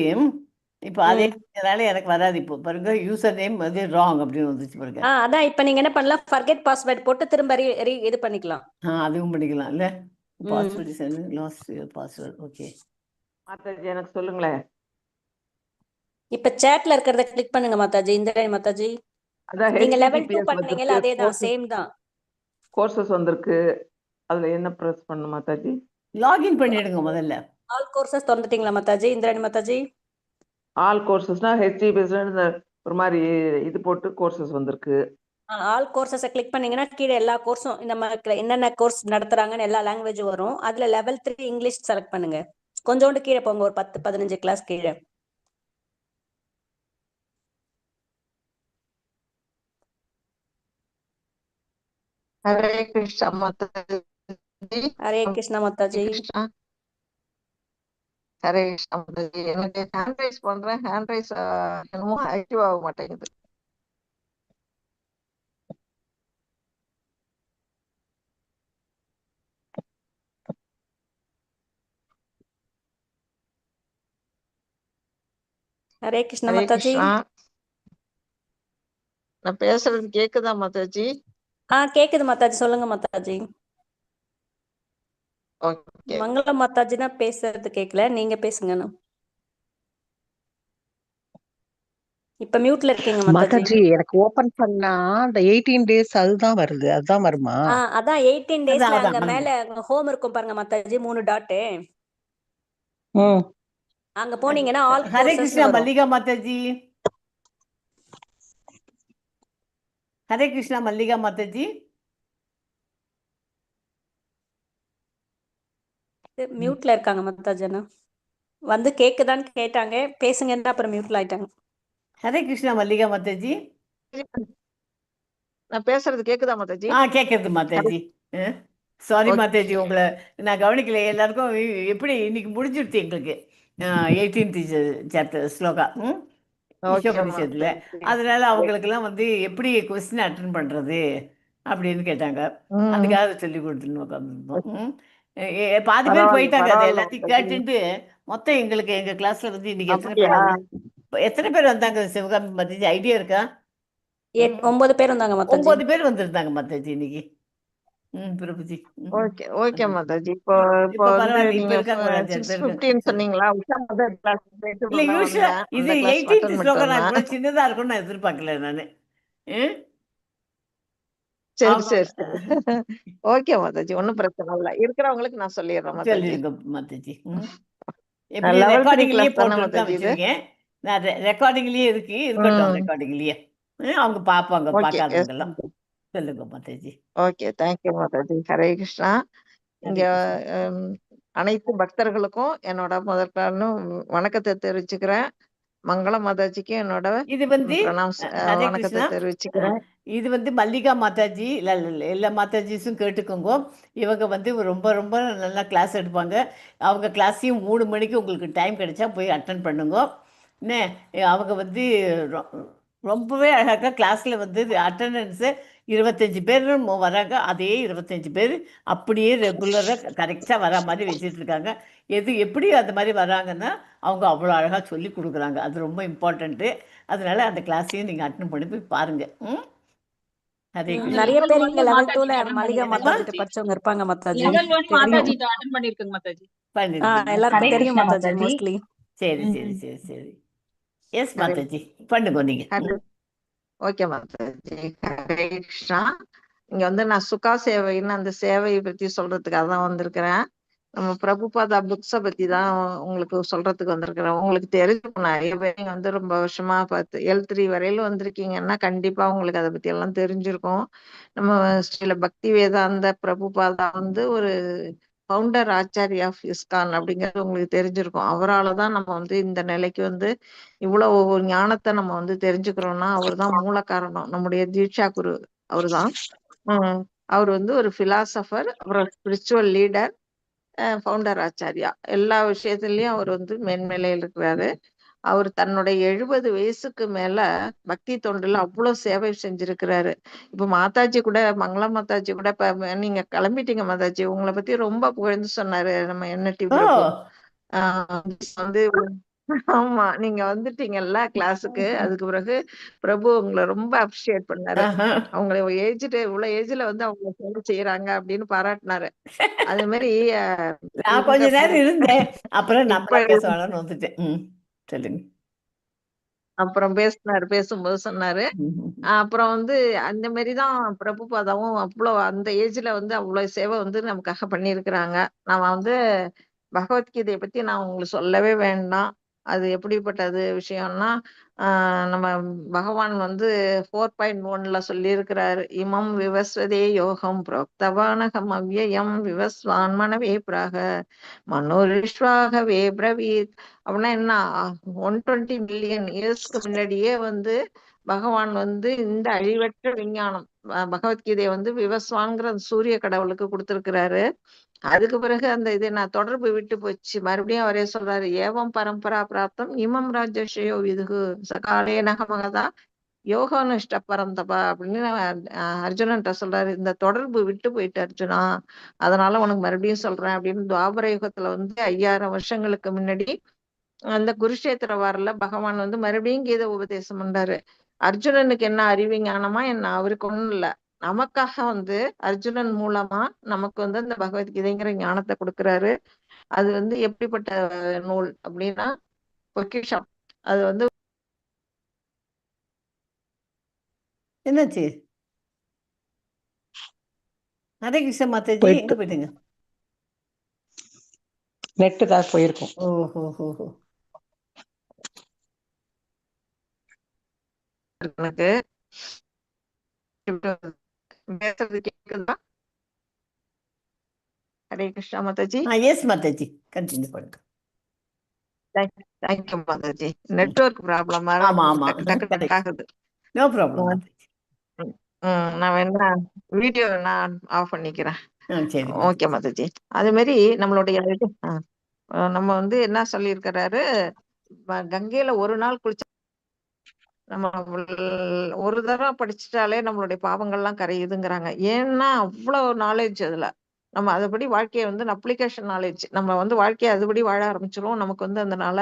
இப்போ அதேனால எனக்கு வராது. இப்போ பாருங்க, யூசர் நேம் வந்து ராங் அப்படின்னு வந்துச்சு பாருங்க. அதான் இப்ப நீங்க என்ன பண்ணலாம், ஃபர்கெட் பாஸ்வேர்ட் போட்டு திரும்ப இது பண்ணிக்கலாம். அதுவும் பண்ணிக்கலாம் இல்ல. Password is last password. Okay Mataji, எனக்கு சொல்லுங்களேன். இப்ப சேட்ல இருக்கிறத கிளிக் பண்ணுங்க மாதாஜி. இந்த மாதாஜி நீங்க லெவல் 2 பண்ணீங்கல, அதேதான், சேம் தான். கோர்சஸ் வந்திருக்கு, அதுல என்ன பிரஸ் பண்ணணும் மாதாஜி? லாகின் பண்ணிடுங்க முதல்ல. ஆல் கோர்சஸ் திறந்துட்டீங்களா மாதாஜி? இந்திராணி மாதாஜி ஆல் கோர்சஸ்னா ஹெச்டிபிஎஸ்ல ஒரு மாதிரி இது போட்டு கோர்சஸ் வந்திருக்கு. ஆல் கோர்சஸை கிளிக் பண்ணீங்கன்னா கீழே எல்லா கோர்ஸும் இந்த மாதிரி என்னென்ன கோர்ஸ் நடத்துறாங்கன்னு எல்லா லாங்குவேஜும் வரும். அதுல லெவல் 3 இங்கிலீஷ் செலக்ட் பண்ணுங்க. கொஞ்சோண்டு கீழே போங்க, ஒரு 10-15 கிளாஸ் கீழே. ஹரே கிருஷ்ணா மாதாஜி. ஹரே கிருஷ்ணா மாதாஜி. ஹரே கிருஷ்ணா மாதாஜி. எனக்கு ஹேண்ட் ரைஸ் பண்றேன், ஹேண்ட் ரைஸ் என்னமோ ஆக்டிவ் ஆக மாட்டேங்குது. ஹரே கிருஷ்ணா மாதாஜி. நான் பேசுறது கேக்குதா மாதாஜி? கேக்குது மாதாஜி, சொல்லுங்க மாதாஜி. மங்களம் மாதாஜி தான் பேசுறது கேட்கல, நீங்க பேசுங்க. இப்ப மியூட்ல இருக்கீங்க மாதாஜி. எனக்கு ஓபன் பண்ணா அந்த 18 days அதுதான் வருது, அதுதான் வருமா? அதான் 18 daysல அங்க மேல ஹோம் இருக்கும் பாருங்க மாதாஜி, 3 டாட். அங்க போனீங்கன்னா ஆல் ஹரே கிருஷ்ணா மல்லிகா மாதாஜி. ஹரே கிருஷ்ணா மல்லிகா மாதாஜி. மியூட்ல இருக்காங்க மாதாஜி. வந்து கேக்குதான்னு கேட்டாங்க, பேசுங்கன்னா அப்புறம் மியூட்ல ஆயிட்டாங்க. ஹரே கிருஷ்ணா மல்லிகா மாதாஜி. நான் பேசுறது கேக்குதா மாதாஜி? கேக்குது மாதாஜி. சாரி மாதாஜி, உங்களை நான் கவனிக்கல. எல்லாருக்கும் எப்படி இன்னைக்கு முடிஞ்சிருச்சு எங்களுக்கு 18th சாப்டர் ஸ்லோகா ஈஷோபனிஷத்துல. அதனால அவங்களுக்கெல்லாம் வந்து எப்படி கொஸ்டின் அட்டன் பண்றது அப்படின்னு கேட்டாங்க. அதுக்காக சொல்லி கொடுத்துன்னு உட்காந்துருந்தோம். பாதி பேர் போயிட்டாங்க. அது எல்லாத்தையும் கேட்டுட்டு மொத்தம் எங்களுக்கு எங்க கிளாஸ்ல வந்து இன்னைக்கு எத்தனை பேர் வந்தாங்க சிவகாமி மாதாஜி? ஐடியா இருக்கா? 9 பேர் வந்தாங்க மாதாஜி. 9 பேர் வந்திருந்தாங்க மாதாஜி இன்னைக்கு. பிரபுஜி. ஓகே மாதாஜி. இப்போ வந்து நீங்க 6:15 சொன்னீங்களா? இல்ல, யூசுவலா இது 18th ஸ்லோகம் நான் இவ்வளவு சின்னதா இருக்கும்னு நான் எதிர்பார்க்கல நானு. சரி சரி ஓகே மாதாஜி, ஒன்னும் பிரச்சனை இல்ல. இருக்கிறவங்களுக்கு நான் சொல்லிடுறேன் மாதாஜி. ரெக்கார்டிங்லயே போட்டு வச்சிருக்கேன். நான் ரெக்கார்டிங்லயே இருக்கட்டும். ரெக்கார்டிங்லயே அவங்க பாப்பாங்க, பார்க்காதவங்க எல்லாம். சொல்லுங்க மாதாஜி. Okay, thank you Mataji. ஹரே கிருஷ்ணா. இங்க அனைத்து பக்தர்களுக்கும் என்னோட முதற்கான வணக்கத்தை தெரிவிச்சுக்கிறேன். மங்கள மாதாஜிக்கு என்னோட இது வந்து வணக்கத்தை தெரிவிச்சுக்கிறேன். இது வந்து மல்லிகா மாதாஜி. எல்லா மாதாஜிஸும் கேட்டுக்கோங்க. இவங்க வந்து ரொம்ப ரொம்ப நல்லா கிளாஸ் எடுப்பாங்க. அவங்க கிளாஸையும் 3 மணிக்கு உங்களுக்கு டைம் கிடைச்சா போய் அட்டன் பண்ணுங்க. என்ன, அவங்க வந்து ரொம்பவே அழகாக கிளாஸில் வந்து அட்டண்டன்ஸு 25 பேர் வராங்க. அதே 25 பேர் அப்படியே ரெகுலராக கரெக்டாக வரா மாதிரி வச்சுட்டு இருக்காங்க. எப்படி அந்த மாதிரி வராங்கன்னா அவங்க அவ்வளோ அழகாக சொல்லி கொடுக்குறாங்க. அது ரொம்ப இம்பார்ட்டண்ட்டு. அதனால அந்த கிளாஸையும் நீங்கள் அட்டன் பண்ணி போய் பாருங்கள். ஹரே கிருஷ்ணா. நிறைய level பேர் one இங்க லெவல் 2ல attend மல்லிகா பண்ணிருக்கேன் மாதாஜிட்ட மாதாஜி. படிச்சவங்க இருப்பாங்க மாதாஜி. level one தெரியும். மாதாஜிட்ட attend பண்ணிருக்கேங்க மாதாஜி. பண்ணிருக்கீங்க. எல்லாருக்கும் ஹரே தெரியும் கிருஷ்ணா மாதாஜி மாதாஜி. மோஸ்ட்லி. சரி சரி சரி சரி. எஸ் மாதாஜி பண்ணுங்க நீங்கள். ஓகே மாதாஜி. ஹரே கிருஷ்ணா. இங்க வந்து நான் சுகா சேவைன்னு அந்த சேவையை பத்தி சொல்றதுக்காக தான் வந்திருக்கிறேன். நம்ம பிரபுபாதா புக்ஸ பத்தி தான் உங்களுக்கு சொல்றதுக்கு வந்திருக்கிறேன். உங்களுக்கு தெரிஞ்சிருக்கும், நிறைய பேர் நீங்க வந்து ரொம்ப வருஷமா பார்த்து L3 வரையில வந்திருக்கீங்கன்னா கண்டிப்பா உங்களுக்கு அதை பத்தி எல்லாம் தெரிஞ்சிருக்கும். நம்ம ஸ்ரீல பக்தி வேதாந்த பிரபுபாதா வந்து ஒரு ஃபவுண்டர் ஆச்சாரியா ஆஃப் இஸ்கான் அப்படிங்கிறது உங்களுக்கு தெரிஞ்சிருக்கும். அவரால் தான் நம்ம வந்து இந்த நிலைக்கு வந்து இவ்வளவு ஞானத்தை நம்ம வந்து தெரிஞ்சுக்கிறோம்னா அவர் தான் மூல காரணம். நம்முடைய தீட்சா குரு அவர் தான். அவர் வந்து ஒரு பிலாசபர், அப்புறம் ஸ்பிரிச்சுவல் லீடர், ஃபவுண்டர் ஆச்சாரியா. எல்லா விஷயத்துலயும் அவர் வந்து மேன்மேலையில் இருக்கிறாரு. அவர் தன்னுடைய 70 வயசுக்கு மேல பக்தி தொண்டுல அவ்வளவு சேவை செஞ்சிருக்கிறாரு. இப்ப மாதாஜி கூட, மங்களா மாதாஜி கூட இப்ப நீங்க கிளம்பிட்டீங்க மாதாஜி, உங்களை பத்தி ரொம்ப புகழ்ந்து சொன்னாரு நம்ம NT பிரபு. வந்து ஆமா, நீங்க வந்துட்டீங்கல்ல கிளாஸுக்கு. அதுக்கு பிறகு பிரபு உங்களை ரொம்ப அப்ரிஷியேட் பண்ணாரு. அவங்களை இவ்வளவு ஏஜ்ல வந்து அவங்க சேவை செய்யறாங்க அப்படின்னு பாராட்டினாரு. அது மாதிரி நான் கொஞ்ச நேரம் இருந்தேன், அப்புறம் நம்மளா பேச வேணாம்னு வந்துட்டேன். சொல்லுங்க. அப்புறம் பேசும்போது சொன்னாரு. அப்புறம் வந்து அந்த மாதிரிதான் பிரபுபாதாவும் அவ்வளவு அந்த ஏஜ்ல வந்து அவ்வளவு சேவை வந்து நமக்காக பண்ணியிருக்கிறாங்க. நாம வந்து பகவத்கீதையை பத்தி நான் உங்களுக்கு சொல்லவே வேண்டாம். அது எப்படிப்பட்டது விஷயம்னா, நம்ம பகவான் வந்து 4.1ல சொல்லியிருக்கிறாரு. இமம் விவஸ்வதே யோகம் புரோக்தவானகம் அவ்யயம் விவஸ்வான் மனவே பிராக மனோரிஷ்வாகவே பிரவீத். அப்படின்னா என்ன, 120 மில்லியன் இயர்ஸ்க்கு முன்னாடியே வந்து பகவான் வந்து இந்த அழிவற்ற விஞ்ஞானம் பகவத்கீதையை வந்து விவஸ்வான்ங்கிற சூரிய கடவுளுக்கு கொடுத்திருக்கிறாரு. அதுக்கு பிறகு அந்த இது நான் தொடர்பு விட்டு போச்சு. மறுபடியும் அவரே சொல்றாரு, ஏவம் பரம்பரா பிராப்தம் இமம் ராஜ்யோ விதுகு சகாலே நகமகதா யோகானுஷ்ட பரந்தபா அப்படின்னு அர்ஜுனன்ட்ட சொல்றாரு. இந்த தொடர்பு விட்டு போயிட்டு அர்ஜுனா, அதனால உனக்கு மறுபடியும் சொல்றேன் அப்படின்னு துவாபர யுகத்துல வந்து 5000 வருஷங்களுக்கு முன்னாடி அந்த குருஷேத்திர வாரில பகவான் வந்து மறுபடியும் கீதை உபதேசம் பண்றாரு. அர்ஜுனனுக்கு என்ன அறிவு ஞானமா என்ன, அவருக்கு ஒண்ணும் இல்ல, நமக்காக வந்து அர்ஜுனன் மூலமா நமக்கு வந்து அந்த பகவத்கீதைங்கிற ஞானத்தை கொடுக்கிறாரு. அது வந்து எப்படிப்பட்ட நூல் அப்படின்னா பொக்கிஷம். அது வந்து என்னாச்சு? ஹரே கிருஷ்ண மாதாஜி, எங்க போயிட்டீங்க? நெட்டு தான் போயிருக்கும். ஓஹோ. எனக்கு பேசுறது கேக்குதா? ஹரே கிருஷ்ணா மாதாஜி. எஸ் மாதாஜி, கண்டினியூ பண்ணுங்க. தேங்க்யூ மாதாஜி. நெட்வொர்க் ப்ராப்ளம் டக்கு ஆகுது. No problem Mataji. நான் வேணா வீடியோ நான் ஆஃப் பண்ணிக்கிறேன். சரி. ஓகே மாதாஜி. அது மாதிரி நம்மளுடைய நம்ம வந்து என்ன சொல்லியிருக்கிறாரு, கங்கையில ஒரு நாள் குளிச்ச நம்ம ஒரு தடவை படிச்சுட்டாலே நம்மளுடைய பாவங்கள்லாம் கரையுதுங்கிறாங்க. ஏன்னா அவ்வளவு நாலேஜ் அதுல. நம்ம அதுபடி வாழ்க்கையை வந்து அப்ளிகேஷன் நாலேஜ், நம்ம வந்து வாழ்க்கையை அதுபடி வாழ ஆரம்பிச்சிடும். நமக்கு வந்து அதனால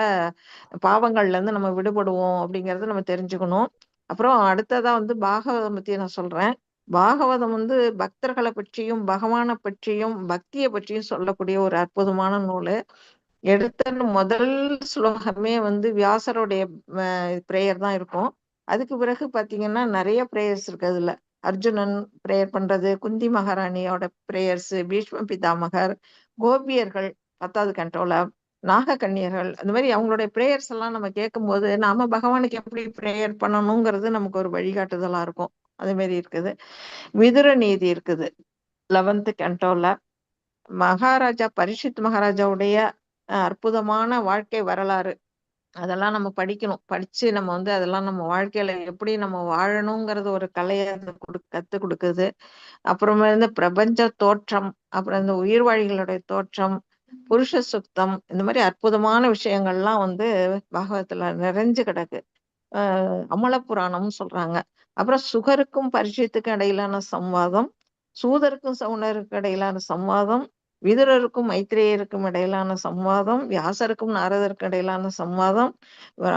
பாவங்கள்ல இருந்து நம்ம விடுபடுவோம் அப்படிங்கறத நம்ம தெரிஞ்சுக்கணும். அப்புறம் அடுத்ததா வந்து பாகவதம் பத்தி நான் சொல்றேன். பாகவதம் வந்து பக்தர்களை பற்றியும் பகவானை பற்றியும் பக்தியை பற்றியும் சொல்லக்கூடிய ஒரு அற்புதமான நூல். எடுத்த முதல் ஸ்லோகமே வந்து வியாசருடைய பிரேயர் தான் இருக்கும். அதுக்கு பிறகு பாத்தீங்கன்னா நிறைய பிரேயர்ஸ் இருக்கு அதுல. அர்ஜுனன் பிரேயர் பண்றது, குந்தி மகாராணியோட பிரேயர்ஸ், பீஷ்ம பிதாமகர், கோபியர்கள் 10வது கண்டோல, நாகக்கன்னியர்கள், அந்த மாதிரி அவங்களுடைய பிரேயர்ஸ் எல்லாம் நம்ம கேட்கும் போது நாம பகவானுக்கு எப்படி பிரேயர் பண்ணணுங்கிறது நமக்கு ஒரு வழிகாட்டுதலா இருக்கும். அது மாதிரி இருக்குது. விதுர நீதி இருக்குது 11th கண்டோல. மகாராஜா பரிஷித் மகாராஜாவுடைய அற்புதமான வாழ்க்கை வரலாறு, அதெல்லாம் நம்ம படிக்கணும். படிச்சு நம்ம வந்து அதெல்லாம் நம்ம வாழ்க்கையில எப்படி நம்ம வாழணுங்கிறது ஒரு கலையை கத்து கொடுக்குது. அப்புறமா இந்த பிரபஞ்ச தோற்றம், அப்புறம் இந்த உயிர்வாழிகளுடைய தோற்றம், புருஷ சுத்தம், இந்த மாதிரி அற்புதமான விஷயங்கள்லாம் வந்து பாகவத்துல நிறைஞ்சு கிடக்கு. அமல புராணம்னு சொல்றாங்க. அப்புறம் சுகருக்கும் பரிஷத்துக்கும் இடையிலான சம்வாதம், சூதருக்கும் சவுனருக்கும் இடையிலான சம்வாதம், விதுரருக்கும் மைத்ரேயருக்கும் இடையிலான சம்வாதம், வியாசருக்கும் நாரதருக்கும் இடையிலான சம்வாதம்,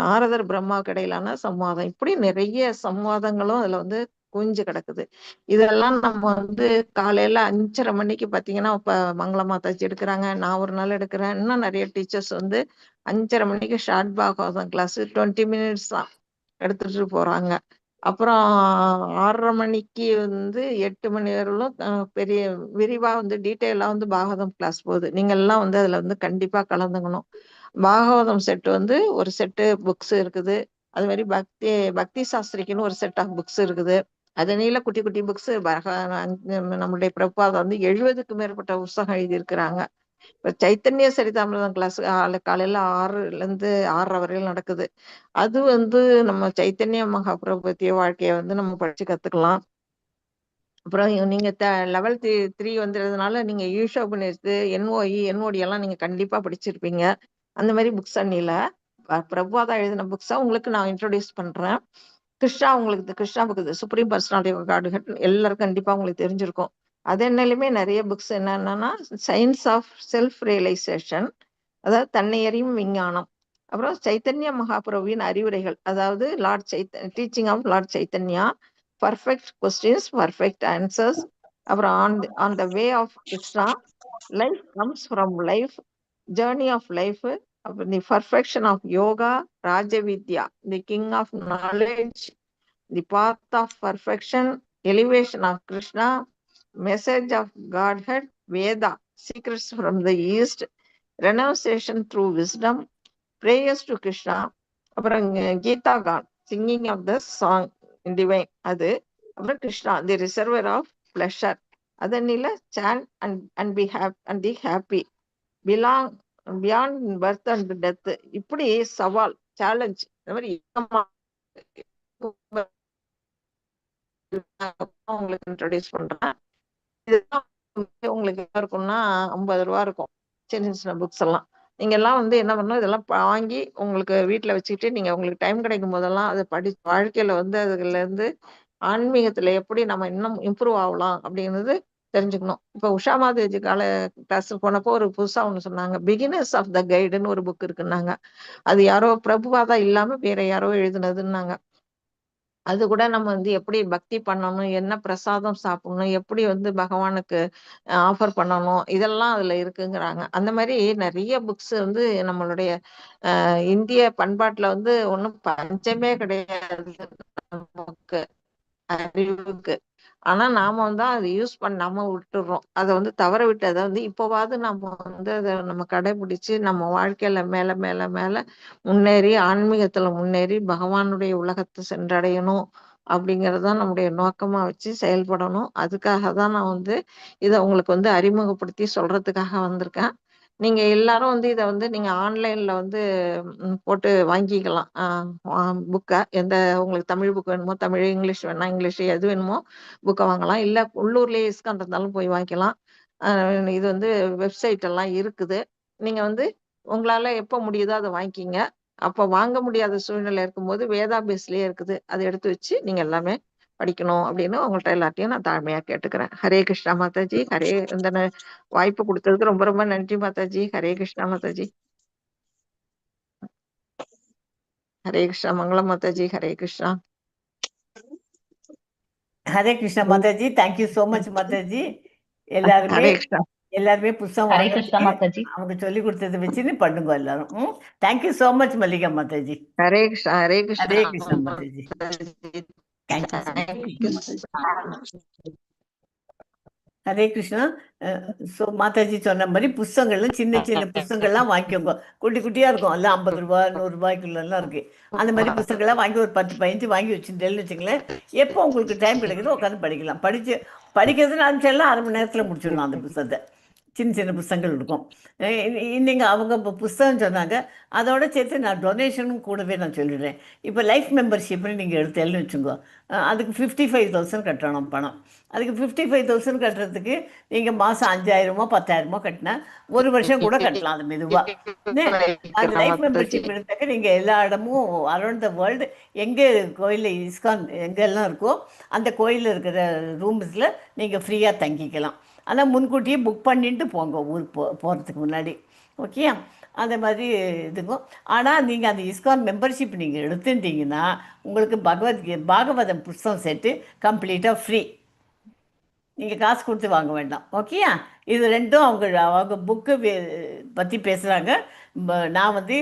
நாரதர் பிரம்மாவுக்கு இடையிலான சம்வாதம், இப்படி நிறைய சம்வாதங்களும் அதுல வந்து குஞ்சு கிடக்குது. இதெல்லாம் நம்ம வந்து காலையில 5:30 மணிக்கு பாத்தீங்கன்னா இப்ப மங்கள மாதாஜி எடுக்கிறாங்க, நான் ஒரு நாள் எடுக்கிறேன், இன்னும் நிறைய டீச்சர்ஸ் வந்து 5:30 மணிக்கு ஷார்ட் பாகவதம் கிளாஸ் 20 மினிட்ஸ் தான் எடுத்துட்டு போறாங்க. அப்புறம் 6:30 மணிக்கு வந்து 8 மணி வரையிலும் பெரிய விரிவா வந்து டீட்டெயிலா வந்து பாகவதம் கிளாஸ் போகுது. நீங்க எல்லாம் வந்து அதுல வந்து கண்டிப்பா கலந்துக்கணும். பாகவதம் செட் வந்து ஒரு செட்டு புக்ஸ் இருக்குது. அது மாதிரி பக்தி சாஸ்திரிக்குன்னு ஒரு செட் ஆஃப் புக்ஸ் இருக்குது. அதனில குட்டி குட்டி புக்ஸ் நம்மளுடைய பிரபாதம் வந்து 70க்கும் மேற்பட்ட புஸ்தகம் எழுதியிருக்கிறாங்க. இப்ப சைத்தன்ய சரிதாமிரதம் கிளாஸ் காலையில 6லேருந்து 6:30 வரையிலும் நடக்குது. அது வந்து நம்ம சைத்தன்ய மகாபிரபு பத்திய வாழ்க்கைய வந்து நம்ம படிச்சு கத்துக்கலாம். அப்புறம் நீங்க லெவல் 3 வந்துறதுனால நீங்க ஈஷோபனிஷத்து, என்ஓடி எல்லாம் நீங்க கண்டிப்பா படிச்சிருப்பீங்க. அந்த மாதிரி புக்ஸ் அண்ணில பிரபுபாதா எழுதின புக்ஸை உங்களுக்கு நான் இன்ட்ரோடியூஸ் பண்றேன். கிருஷ்ணா உங்களுக்கு Krishna book Supreme Personality of Godhead எல்லாருக்கும் கண்டிப்பா உங்களுக்கு தெரிஞ்சிருக்கும். அது என்னையுமே நிறைய புக்ஸ் என்னன்னா சயின்ஸ் ஆஃப் செல்ஃப் ரியலைசேஷன், அதாவது தன்னை அறியும் விஞ்ஞானம். அப்புறம் சைத்தன்ய மகாபிரபுவின் அறிவுரைகள், அதாவது teaching of Lord Chaitanya, perfect questions perfect answers. அப்புறம் on the way of Krishna, life comes from life, journey of life, அப்புறம் the perfection of yoga, Rajavidya, the king of knowledge, the path of perfection, elevation of Krishna, message of Godhead, Veda, secrets from the east, renunciation through wisdom, prayers to Krishna. அப்புறம் Gita Gan, singing of the song divine அது. அப்புறம் Krishna, the reservoir of pleasure, அதனில chant and be happy, belong beyond birth and death. இப்படி சவால் challenge இந்த மாதிரி உங்களுக்கு introduce பண்றேன். இதுதான் உங்களுக்கு என்ன இருக்கும்னா 50 ரூபா இருக்கும் சின்ன சின்ன புக்ஸ் எல்லாம். நீங்க எல்லாம் வந்து என்ன பண்ணணும், இதெல்லாம் வாங்கி உங்களுக்கு வீட்டுல வச்சுக்கிட்டு நீங்க உங்களுக்கு டைம் கிடைக்கும் போதெல்லாம் அதை வாழ்க்கையில வந்து அதுல இருந்து ஆன்மீகத்துல எப்படி நம்ம இன்னும் இம்ப்ரூவ் ஆகலாம் அப்படிங்கிறது தெரிஞ்சுக்கணும். இப்ப உஷா மாதேஜி கிளாஸ் போனப்போ ஒரு புதுசா ஒண்ணு சொன்னாங்க, பிகினர்ஸ் ஆஃப் த கைடுன்னு ஒரு புக் இருக்குன்னாங்க. அது யாரோ பிரபுபாதா இல்லாம வேற யாரோ எழுதுனதுன்னாங்க. அது கூட நம்ம வந்து எப்படி பக்தி பண்ணணும், என்ன பிரசாதம் சாப்பிடணும், எப்படி வந்து பகவானுக்கு ஆஃபர் பண்ணணும், இதெல்லாம் அதுல இருக்குங்கிறாங்க. அந்த மாதிரி நிறைய புக்ஸ் வந்து நம்மளுடைய இந்திய பண்பாட்டுல வந்து ஒன்றும் பஞ்சமே கிடையாது நமக்கு அறிவுக்கு. ஆனா நாம வந்து அதை யூஸ் பண்ணாம விட்டுடுறோம். அதை வந்து தவற விட்டு அதை வந்து இப்போவாது நம்ம வந்து அதை நம்ம கடைபிடிச்சு நம்ம வாழ்க்கையில மேல மேல மேல முன்னேறி ஆன்மீகத்துல முன்னேறி பகவானுடைய உலகத்தை சென்றடையணும் அப்படிங்கறதுதான் நம்முடைய நோக்கமா வச்சு செயல்படணும். அதுக்காக தான் நான் வந்து இதை உங்களுக்கு வந்து அறிமுகப்படுத்தி சொல்றதுக்காக வந்திருக்கேன். நீங்க எல்லாரும் வந்து இதை வந்து நீங்க ஆன்லைன்ல வந்து போட்டு வாங்கிக்கலாம். புக்கை எந்த உங்களுக்கு தமிழ் புக் வேணுமோ தமிழ், இங்கிலீஷ் வேணா இங்கிலீஷ், எது வேணுமோ புக்கை வாங்கலாம். இல்ல உள்ளூர்லயே இஸ்கான் இருந்தாலும் போய் வாங்கிக்கலாம். இது வந்து வெப்சைட் எல்லாம் இருக்குது. நீங்க வந்து உங்களால எப்ப முடியுதோ அதை வாங்கிக்கிங்க. அப்ப வாங்க முடியாத சூழ்நிலை இருக்கும்போது வேதா பேஸ்லயே இருக்குது, அதை எடுத்து வச்சு நீங்க எல்லாமே படிக்கணும் அப்படின்னு உங்கள்ட்ட எல்லாத்தையும் நான் தாழ்மையா கேட்டுக்கிறேன். ஹரே கிருஷ்ணா மாதாஜி. இந்த வாய்ப்பு கொடுத்ததுக்கு ரொம்ப ரொம்ப நன்றி மாதாஜி. ஹரே கிருஷ்ணா மாதாஜி. ஹரே கிருஷ்ணா. மங்களம் Mataji. Hare Krishna. Hare Krishna Mataji. Thank you so much Mataji. எல்லாருமே புதுசம் அவங்க சொல்லி கொடுத்ததை வச்சுன்னு பண்ணுங்க எல்லாரும். Thank you so much Mallika Mataji. Hare Krishna. Hare Krishna. Hare Krishna Mataji. Hare Krishna. So Mataji சொன்ன மாதிரி புஸ்தகங்கள்லாம் சின்ன சின்ன புஸ்தகங்கள்லாம் வாங்கிக்கோங்க. குட்டி குட்டியாக இருக்கும், எல்லாம் 50 ரூபா 100 ரூபாய்க்குள்ளெல்லாம் இருக்குது. அந்த மாதிரி புஸ்தகங்கள்லாம் வாங்கி ஒரு 10-15 வாங்கி வச்சுட்டேன்னு வச்சுங்களேன். எப்போ உங்களுக்கு டைம் கிடைக்குதோ உட்காந்து படிக்கலாம். படிக்கிறதுன்னு ஆரம்பிச்சாலாம் 1/2 மணி நேரத்தில் முடிச்சிடலாம் அந்த புஸ்தகத்தை. சின்ன சின்ன புஸ்தகங்கள் இருக்கும். நீங்கள் அவங்க இப்போ புஸ்தகம் சொன்னாங்க, அதோட சேர்த்து நான் டொனேஷனும் கூடவே நான் சொல்லிடுறேன். இப்போ லைஃப் மெம்பர்ஷிப்னு நீங்கள் எடுத்தேன்னு வச்சுக்கோ, அதுக்கு 55,000 கட்டணும் பணம். அதுக்கு 55,000 கட்டுறதுக்கு நீங்கள் மாதம் 5,000 10,000 கட்டினா 1 வருஷம் கூட கட்டலாம். அது மெதுவாக அந்த லைஃப் மெம்பர்ஷிப் எடுத்தாக்க நீங்கள் எல்லா இடமும் அரௌண்ட் த வேர்ல்டு எங்கே கோயிலில் இஸ்கான் எங்கெல்லாம் இருக்கோ அந்த கோயிலில் இருக்கிற ரூம்ஸில் நீங்கள் ஃப்ரீயாக தங்கிக்கலாம். ஆனால் முன்கூட்டியே புக் பண்ணிட்டு போங்க ஊருக்கு போகிறதுக்கு முன்னாடி. ஓகே, அந்த மாதிரி இதுக்கும். ஆனால் நீங்கள் அந்த இஸ்கான் மெம்பர்ஷிப் நீங்கள் எடுத்துட்டீங்கன்னா உங்களுக்கு பாகவதம் புஸ்தகம் செட்டு கம்ப்ளீட்டாக ஃப்ரீ. நீங்கள் காசு கொடுத்து வாங்க வேண்டாம். ஓகேயா, இது ரெண்டும் அவங்க புக்கு பற்றி பேசுகிறாங்க. நான் வந்து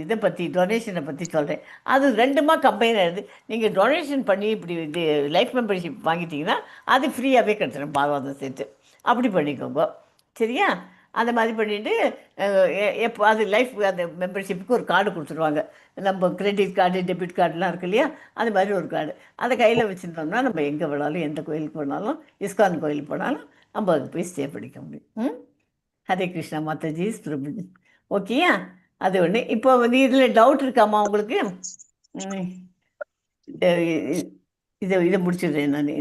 இதை பற்றி டொனேஷனை பற்றி சொல்கிறேன். அது ரெண்டுமா கம்பைன் ஆகிடுது. நீங்கள் டொனேஷன் பண்ணி இப்படி இது லைஃப் மெம்பர்ஷிப் வாங்கிட்டீங்கன்னா அது ஃப்ரீயாகவே கிடச்சிடும் பாகவதம் செட்டு. அப்படி பண்ணிக்கோங்க, சரியா? அந்த மாதிரி பண்ணிவிட்டு எப்போ அது லைஃப் அந்த மெம்பர்ஷிப்புக்கு ஒரு கார்டு கொடுத்துருவாங்க. நம்ம கிரெடிட் கார்டு டெபிட் கார்டுலாம் இருக்கு இல்லையா, அது மாதிரி ஒரு கார்டு அதை கையில் வச்சுருந்தோம்னா நம்ம எங்கே வேணாலும் எந்த கோயிலுக்கு போனாலும் இஸ்கான் கோயிலுக்கு போனாலும் நம்ம அதுக்கு போய் ஸ்டே பண்ணிக்க முடியும். ஹரே கிருஷ்ணா மாதாஜி பிரபு. ஓகேயா, அது ஒன்று. இப்போ வந்து இதில் டவுட் இருக்காமா உங்களுக்கு? இதை முடிச்சிடுறேன் நான்.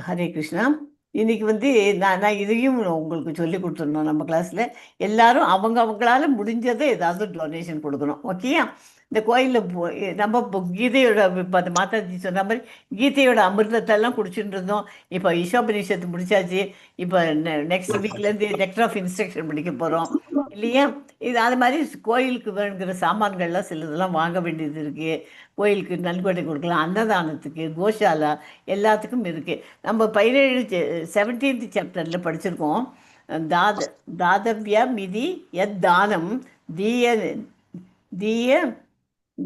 ஹரே கிருஷ்ணா. இன்றைக்கி வந்து நான் இதையும் உங்களுக்கு சொல்லி கொடுத்துருந்தோம் நம்ம கிளாஸில். எல்லோரும் அவங்களால முடிஞ்சதை ஏதாவது டொனேஷன் கொடுக்கணும். ஓகேயா, இந்த கோயிலில் நம்ம இப்போ கீதையோட இப்போ அந்த மாதாஜி சொன்ன மாதிரி கீதையோட அமிர்தத்தெல்லாம் குடிச்சுட்டு இருந்தோம். இப்போ ஈஷோபனிஷத்து முடிச்சாச்சு. இப்போ நெக்ஸ்ட் வீக்லேருந்து லெட்டர் ஆஃப் இன்ஸ்ட்ரக்ஷன் படிக்க போகிறோம் இல்லையா? இது அது மாதிரி கோயிலுக்கு வேணுங்கிற சாமான்கள்லாம் சிலதெல்லாம் வாங்க வேண்டியது இருக்குது. கோயிலுக்கு நன்கொடை கொடுக்கலாம், அன்னதானத்துக்கு, கோஷாலா எல்லாத்துக்கும் இருக்குது. நம்ம 17th சாப்டரில் படிச்சிருக்கோம். தாதவ்யா மிதி யத் தானம்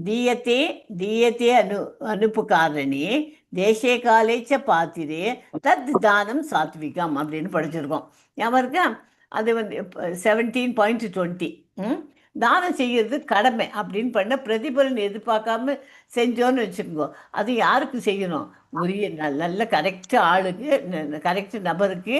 தீயத்தே அனுப்புகாரணி தேசே காலேச்ச பாத்திரே தத் தானம் சாத்விகம் அப்படின்னு படிச்சிருக்கோம். ஞாபகம் இருக்கா? அது வந்து 17.20 தானம் செய்கிறது கடமை அப்படின்னு பண்ண பிரதிபலன் எதிர்பார்க்காம செஞ்சோன்னு வச்சுக்கோங்க. அது யாருக்கு செய்யணும்? உரிய நல்ல கரெக்டு ஆளுக்கு, கரெக்டு நபருக்கு,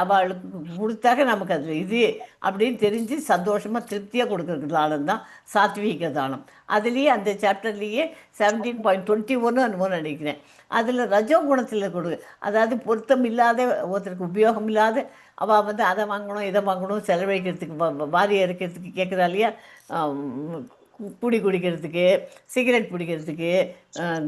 அவளுக்கு கொடுத்தாக நமக்கு அது இது அப்படின்னு தெரிஞ்சு சந்தோஷமாக திருப்தியாக கொடுக்குற தானம் தான் சாத்வீக தானம். அதுலேயே அந்த சாப்டர்லேயே 17.21 அனுபவம் நினைக்கிறேன். அதில் ரஜோகுணத்தில் கொடு, அதாவது பொருத்தம் இல்லாத ஒருத்தருக்கு உபயோகம் இல்லாத அவள் வந்து அதை வாங்கணும் இதை வாங்கணும் செலவழிக்கிறதுக்கு வாரி இறக்கிறதுக்கு கேட்குறா இல்லையா? குடி குடிக்கிறதுக்கு, சிகரெட் பிடிக்கிறதுக்கு,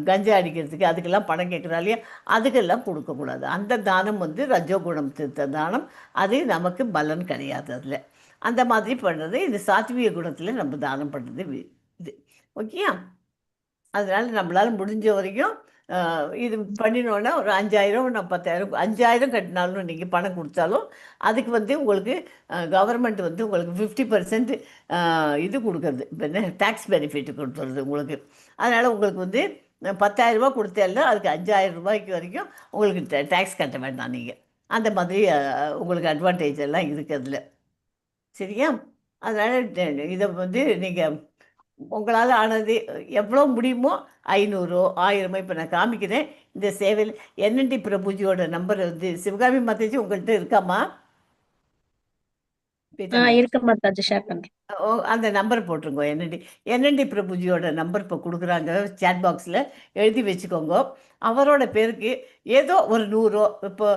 கஞ்சா அடிக்கிறதுக்கு, அதுக்கெல்லாம் பணம் கேட்குறா இல்லையா? அதுக்கெல்லாம் கொடுக்கக்கூடாது. அந்த தானம் வந்து ரஜோகுணம் தானம். அது நமக்கு பலன் கிடையாது. அதில் அந்த மாதிரி பண்ணுறது இது சாத்விக குணத்தில் நம்ம தானம் பண்ணுறது இது. ஓகேயா, அதனால் நம்மளால் முடிஞ்ச வரைக்கும் இது பண்ணினோன்னா ஒரு 5000 10,000 5000 கட்டினாலும் நீங்கள் பணம் கொடுத்தாலும் அதுக்கு வந்து உங்களுக்கு கவர்மெண்ட் வந்து உங்களுக்கு 50% இது கொடுக்குறது, டேக்ஸ் பெனிஃபிட் கொடுத்துருது உங்களுக்கு. அதனால் உங்களுக்கு வந்து 10,000 ரூபா கொடுத்தாலும் அதுக்கு 5000 ரூபாய்க்கு வரைக்கும் உங்களுக்கு டேக்ஸ் கட்ட வேண்டாம் நீங்கள். அந்த மாதிரி உங்களுக்கு அட்வான்டேஜ் எல்லாம் இருக்குது அதில், சரியா? அதனால் இதை வந்து நீங்கள் உங்களால் ஆனது எவ்வளோ முடியுமோ 500 1000 இப்போ நான் காமிக்கிறேன். இந்த சேவையில் என்என்டி பிரபுஜியோட நம்பர் வந்து சிவகாமி மாதாஜி உங்கள்கிட்ட இருக்காமா? இருக்கு மாதாஜி, ஷேர் பண்ணுறேன். அந்த நம்பர் போட்டுருங்க. என்என்டி பிரபுஜியோட நம்பர் இப்போ கொடுக்குறாங்க, சேட் பாக்ஸில் எழுதி வச்சுக்கோங்க. அவரோட பேருக்கு ஏதோ ஒரு 100 இப்போ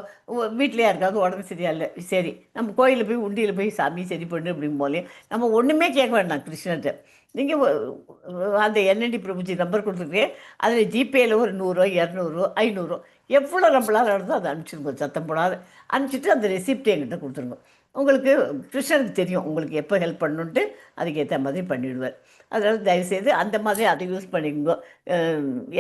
வீட்டிலையா இருக்காங்க, உடம்பு சரியா இல்லை, சரி நம்ம கோயிலில் போய் உண்டியில் போய் சாமி சரி பண்ணு அப்படிங்கும் போலே நம்ம ஒன்றுமே கேட்க வேண்டாம் கிருஷ்ணர்கிட்ட. நீங்கள் அந்த என்என்டி பிரபுஜி நம்பர் கொடுத்துருக்கேன், அதில் ஜிபேயில் ஒரு 100 200 500 எவ்வளோ நம்மளால் நடந்தோ அதை அனுப்பிச்சிருங்க, சத்தம் போடாது அனுப்பிச்சிட்டு அந்த ரெசிப்ட் என்கிட்ட கொடுத்துருங்க. உங்களுக்கு கிருஷ்ணருக்கு தெரியும் உங்களுக்கு எப்போ ஹெல்ப் பண்ணணுன்ட்டு, அதுக்கேற்ற மாதிரி பண்ணிவிடுவார். அதனால் தயவுசெய்து அந்த மாதிரி அதை யூஸ் பண்ணிக்கோங்க.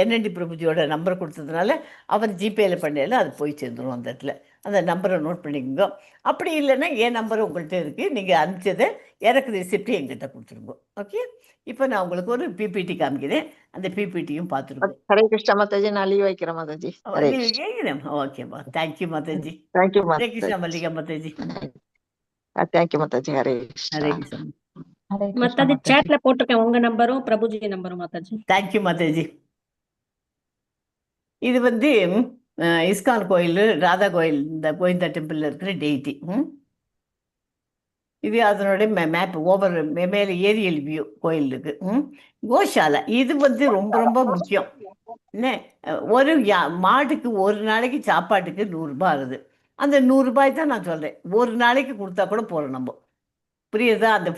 என்என்டி பிரபுஜியோட நம்பர் கொடுத்ததுனால அவர் ஜிபேயில் பண்ணல அது போய் சேர்ந்துடும். அந்த இடத்துல அந்த நம்பரை நோட் பண்ணிக்கோங்க. அப்படி இல்லைன்னா என் நம்பர் உங்கள்கிட்ட இருக்குது, நீங்கள் அனுப்பிச்சதை எனக்கு ரெசிப்ட் என்கிட்ட கொடுத்துருங்க. ஓகே, இப்போ நான் உங்களுக்கு ஒரு பிபிடி காமிக்கிறேன், அந்த பிபிடியும் பார்த்துருக்கோம். ஹரே கிருஷ்ணா மாதாஜி, நான் லீவ் வைக்கிறேன் மாதாஜி. ஓகேம்மா, thank you Mataji. Thank you Hare Krishna Mallika Mataji. Thank you Mataji. Hare Krishna. Hare Krishna Mataji, சாட்ல போட்டிருக்கேன் உங்க நம்பரும் பிரபுஜி நம்பரும் மாதாஜி. தேங்க்யூ மாதாஜி. இது வந்து இஸ்கான் கோயில், ராதா கோயில், இந்த கோவிந்தா டெம்பிளில் இருக்கிற டெய்டி. இது அதனுடைய மேப் ஓவர் மேலே ஏரியல் வியூ கோயிலுக்கு. கோஷாலா இது வந்து ரொம்ப ரொம்ப முக்கியம். என்ன, ஒரு மாட்டுக்கு ஒரு நாளைக்கு சாப்பாட்டுக்கு 100 ரூபாய் ஆகுது. அந்த 100 ரூபாய் தான் நான் சொல்கிறேன். ஒரு நாளைக்கு கொடுத்தா கூட போகிறோம் நம்ம. புரியுதா? அந்த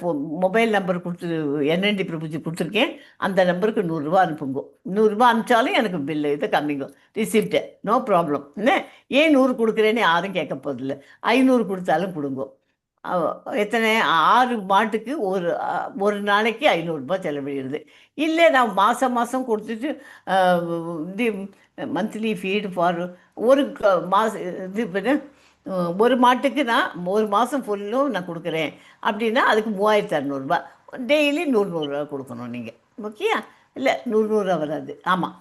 மொபைல் நம்பர் கொடுத்து என்என்டி பிரபுஜி கொடுத்துருக்கேன், அந்த நம்பருக்கு 100 ரூபா அனுப்புங்க. 100 ரூபா அனுப்பிச்சாலும் எனக்கு பில்லு இதை கம்மிங்க, ரிசிப்ட்டு, நோ ப்ராப்ளம். என்ன ஏன் 100 கொடுக்குறேன்னு யாரும் கேட்க போதில்லை. 500 கொடுத்தாலும் கொடுங்க. எத்தனை 6 மாட்டுக்கு ஒரு நாளைக்கு 500 ரூபாய் செலவிடுது. இல்லை நான் மாதம் மாதம் கொடுத்துட்டு இது மந்த்லி ஃபீடு ஃபார் ஒரு மாதம் இது ஒரு மாட்டுக்கு நான் ஒரு மாதம் ஃபுல்லும் நான் கொடுக்குறேன் அப்படின்னா அதுக்கு 3600 டெய்லி 100 கொடுக்கணும் நீங்கள். ஓகே? இல்லை 100 வராது, ஆமாம்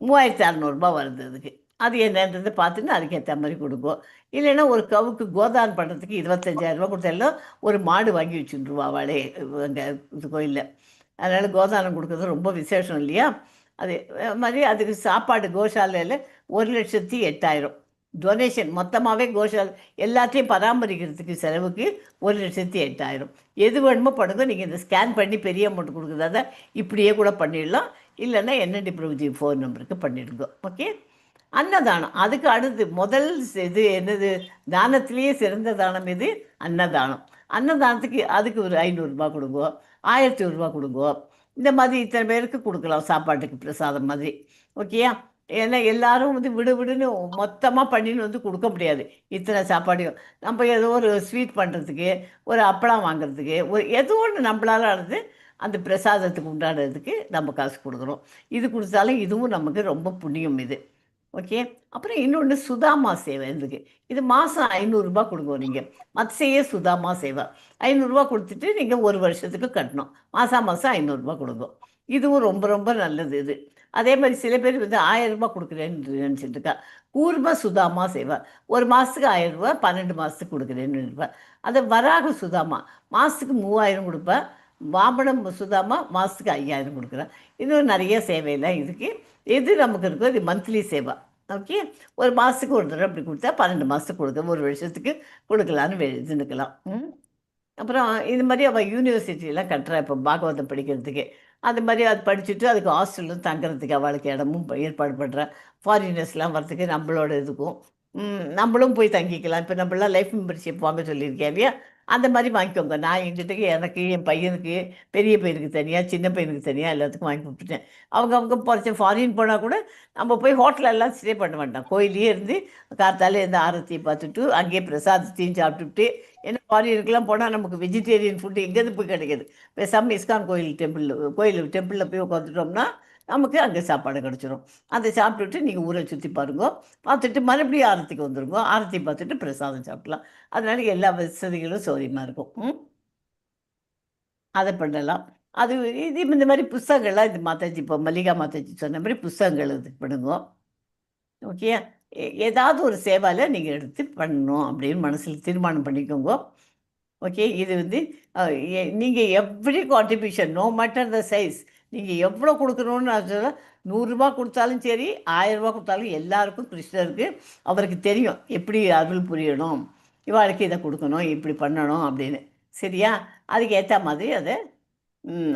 3600 வருது. அதுக்கு அது என்னன்றதை பார்த்துன்னு அதுக்கேற்ற மாதிரி கொடுக்கும். இல்லைன்னா ஒரு கவுக்கு கோதான் பண்ணுறதுக்கு 25,000 கொடுத்தாலும் ஒரு மாடு வாங்கி வச்சுருவா அவளே அங்கே இது கோயிலில். அதனால் கோதானம் கொடுக்குறது ரொம்ப விசேஷம் இல்லையா? அது மாதிரி அதுக்கு சாப்பாடு கோஷாலையில் 1,08,000 டொனேஷன். மொத்தமாகவே கோஷாலை எல்லாத்தையும் பராமரிக்கிறதுக்கு செலவுக்கு 1,08,000. எது வேணுமோ பண்ணுங்க. நீங்கள் இந்த ஸ்கேன் பண்ணி பெரிய அமௌண்ட் கொடுக்குறதா இப்படியே கூட பண்ணிடலாம். இல்லைன்னா என்என்டி பிரபுஜி ஃபோன் நம்பருக்கு பண்ணிடுங்க. ஓகே? அன்னதானம் அதுக்கு அடுத்து முதல் இது என்னது? தானத்திலேயே சிறந்த தானம் இது அன்னதானம். அன்னதானத்துக்கு அதுக்கு ஒரு 500 ரூபாய் கொடுங்க, 1000 ரூபாய் கொடுங்க. இந்த மாதிரி இத்தனை பேருக்கு கொடுக்கலாம் சாப்பாட்டுக்கு பிரசாதம் மாதிரி. ஓகேயா? ஏன்னா எல்லாரும் விடுன்னு மொத்தமாக பண்ணின்னு கொடுக்க முடியாது. இத்தனை சாப்பாடையும் நம்ம ஏதோ ஒரு ஸ்வீட் பண்ணுறதுக்கு, ஒரு அப்பளம் வாங்குறதுக்கு, ஒரு ஏதோ ஒன்று நம்மளால் ஆனது அந்த பிரசாதத்துக்கு உண்டாடுறதுக்கு நம்ம காசு கொடுக்குறோம். இது கொடுத்தாலும் இதுவும் நமக்கு ரொம்ப புண்ணியம் இது. ஓகே? அப்புறம் இன்னொன்று சுதாமா சேவை இருக்குது. இது மாதம் 500 ரூபாய் கொடுங்க. நீங்கள் மத்சேய சுதாமா சேவை 500 ரூபாய் கொடுத்துட்டு நீங்கள் ஒரு வருஷத்துக்கு கட்டணும். மாதம் 500 ரூபாய் கொடுங்க. இதுவும் ரொம்ப ரொம்ப நல்லது இது. அதே மாதிரி சில பேர் 1000 ரூபாய் கொடுக்குறேன்னு நினச்சிட்டு இருக்கா. கூர்ம சுதாமா சேவை ஒரு மாதத்துக்கு 1000 ரூபாய், 12 மாதத்துக்கு கொடுக்குறேன்னு இருப்பேன். அதை வராக சுதாமா மாதத்துக்கு 3000 கொடுப்பேன். வாமனம் சுதாமா மாதத்துக்கு 5000 கொடுக்குறேன். இன்னும் நிறைய சேவையெல்லாம் இருக்குது. எது நமக்கு இருக்கோ இது மந்த்லி சேவை. ஓகே? ஒரு மாதத்துக்கு ஒரு தடவை அப்படி கொடுத்தா 12 மாதத்துக்கு கொடுக்க, ஒரு வருஷத்துக்கு கொடுக்கலான்னு இதுன்னுக்கலாம். அப்புறம் இது மாதிரி அவள் யூனிவர்சிட்டியெல்லாம் கட்டுறா இப்போ பாகவதம் படிக்கிறதுக்கு. அது மாதிரி அது படிச்சுட்டு அதுக்கு ஹாஸ்டலும் தங்குறதுக்கு அவளுக்கு இடமும் ஏற்பாடு பண்ணுறேன். ஃபாரினர்ஸ்லாம் வரத்துக்கு நம்மளோட இதுக்கும் நம்மளும் போய் தங்கிக்கலாம். இப்போ நம்மளாம் லைஃப் மெம்பர்ஷிப் வாங்க சொல்லியிருக்கேன் இல்லையா? அந்த மாதிரி வாங்கிக்கோங்க. நான் எங்கிட்டக்கு எனக்கு, என் பையனுக்கு, பெரிய பையனுக்கு தனியாக, சின்ன பையனுக்கு தனியாக எல்லாத்துக்கும் வாங்கி கொடுத்துட்டேன். அவங்க போகிற ஃபாரின் போனால் கூட நம்ம போய் ஹோட்டலெல்லாம் ஸ்டே பண்ண வேண்டாம். கோயிலே இருந்து காத்தாலே இருந்து ஆரத்தியை பார்த்துட்டு அங்கேயே பிரசாதத்தையும் சாப்பிட்டுட்டு. ஏன்னா ஃபாரினுக்கெலாம் போனால் நமக்கு வெஜிடேரியன் ஃபுட்டு எங்கேருந்து போய் கிடைக்கிது. பேசாமல் இஸ்கான் டெம்பிளில் போய் உட்காந்துட்டோம்னா நமக்கு அங்கே சாப்பாடு கிடச்சிரும். அதை சாப்பிட்டுட்டு நீங்கள் ஊரை சுற்றி பாருங்க, பார்த்துட்டு மறுபடியும் ஆரத்திக்கு வந்துடுங்க. ஆரத்தி பார்த்துட்டு பிரசாதம் சாப்பிடலாம். அதனால எல்லா வசதிகளும் சௌரியமாக இருக்கும். அதை பண்ணலாம். அது இது இந்த மாதிரி புஸ்தகங்கள்லாம் இது மாதாஜி இப்போ மல்லிகா மாதாஜி சொன்ன மாதிரி புஸ்தகங்கள் இது பண்ணுங்க. ஓகே? ஏதாவது ஒரு சேவாவில் நீங்கள் எடுத்து பண்ணணும் அப்படின்னு மனசில் தீர்மானம் பண்ணிக்கோங்க. ஓகே? இது நீங்கள் every contribution, no matter the size, நீங்கள் எவ்வளோ கொடுக்கணும்னு நான் சொல்ல, 100 ரூபாய் கொடுத்தாலும் சரி, 1000 ரூபாய் கொடுத்தாலும் எல்லாருக்கும் கிருஷ்ணருக்கு அவருக்கு தெரியும் எப்படி அருள் புரியணும், இவாளுக்கு இதை கொடுக்கணும், இப்படி பண்ணணும் அப்படின்னு. சரியா? அதுக்கு ஏற்ற மாதிரி அதை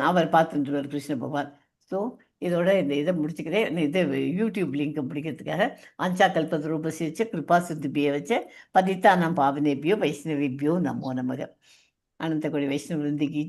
அவர் பார்த்துட்டுருவார் கிருஷ்ண பகவான். ஸோ இதோட இந்த இதை முடிச்சுக்கிறேன். இது யூடியூப் லிங்க்கை பிடிக்கிறதுக்காக அஞ்சா கல்பத்து ரூபசிச்ச கிருபா சித்திபியை வச்ச பதித்தானாம் பாவனேபியோ வைஷ்ணவிபியோ நமோ நமக. அனந்தகோடி வைஷ்ணவ விருந்திக்கு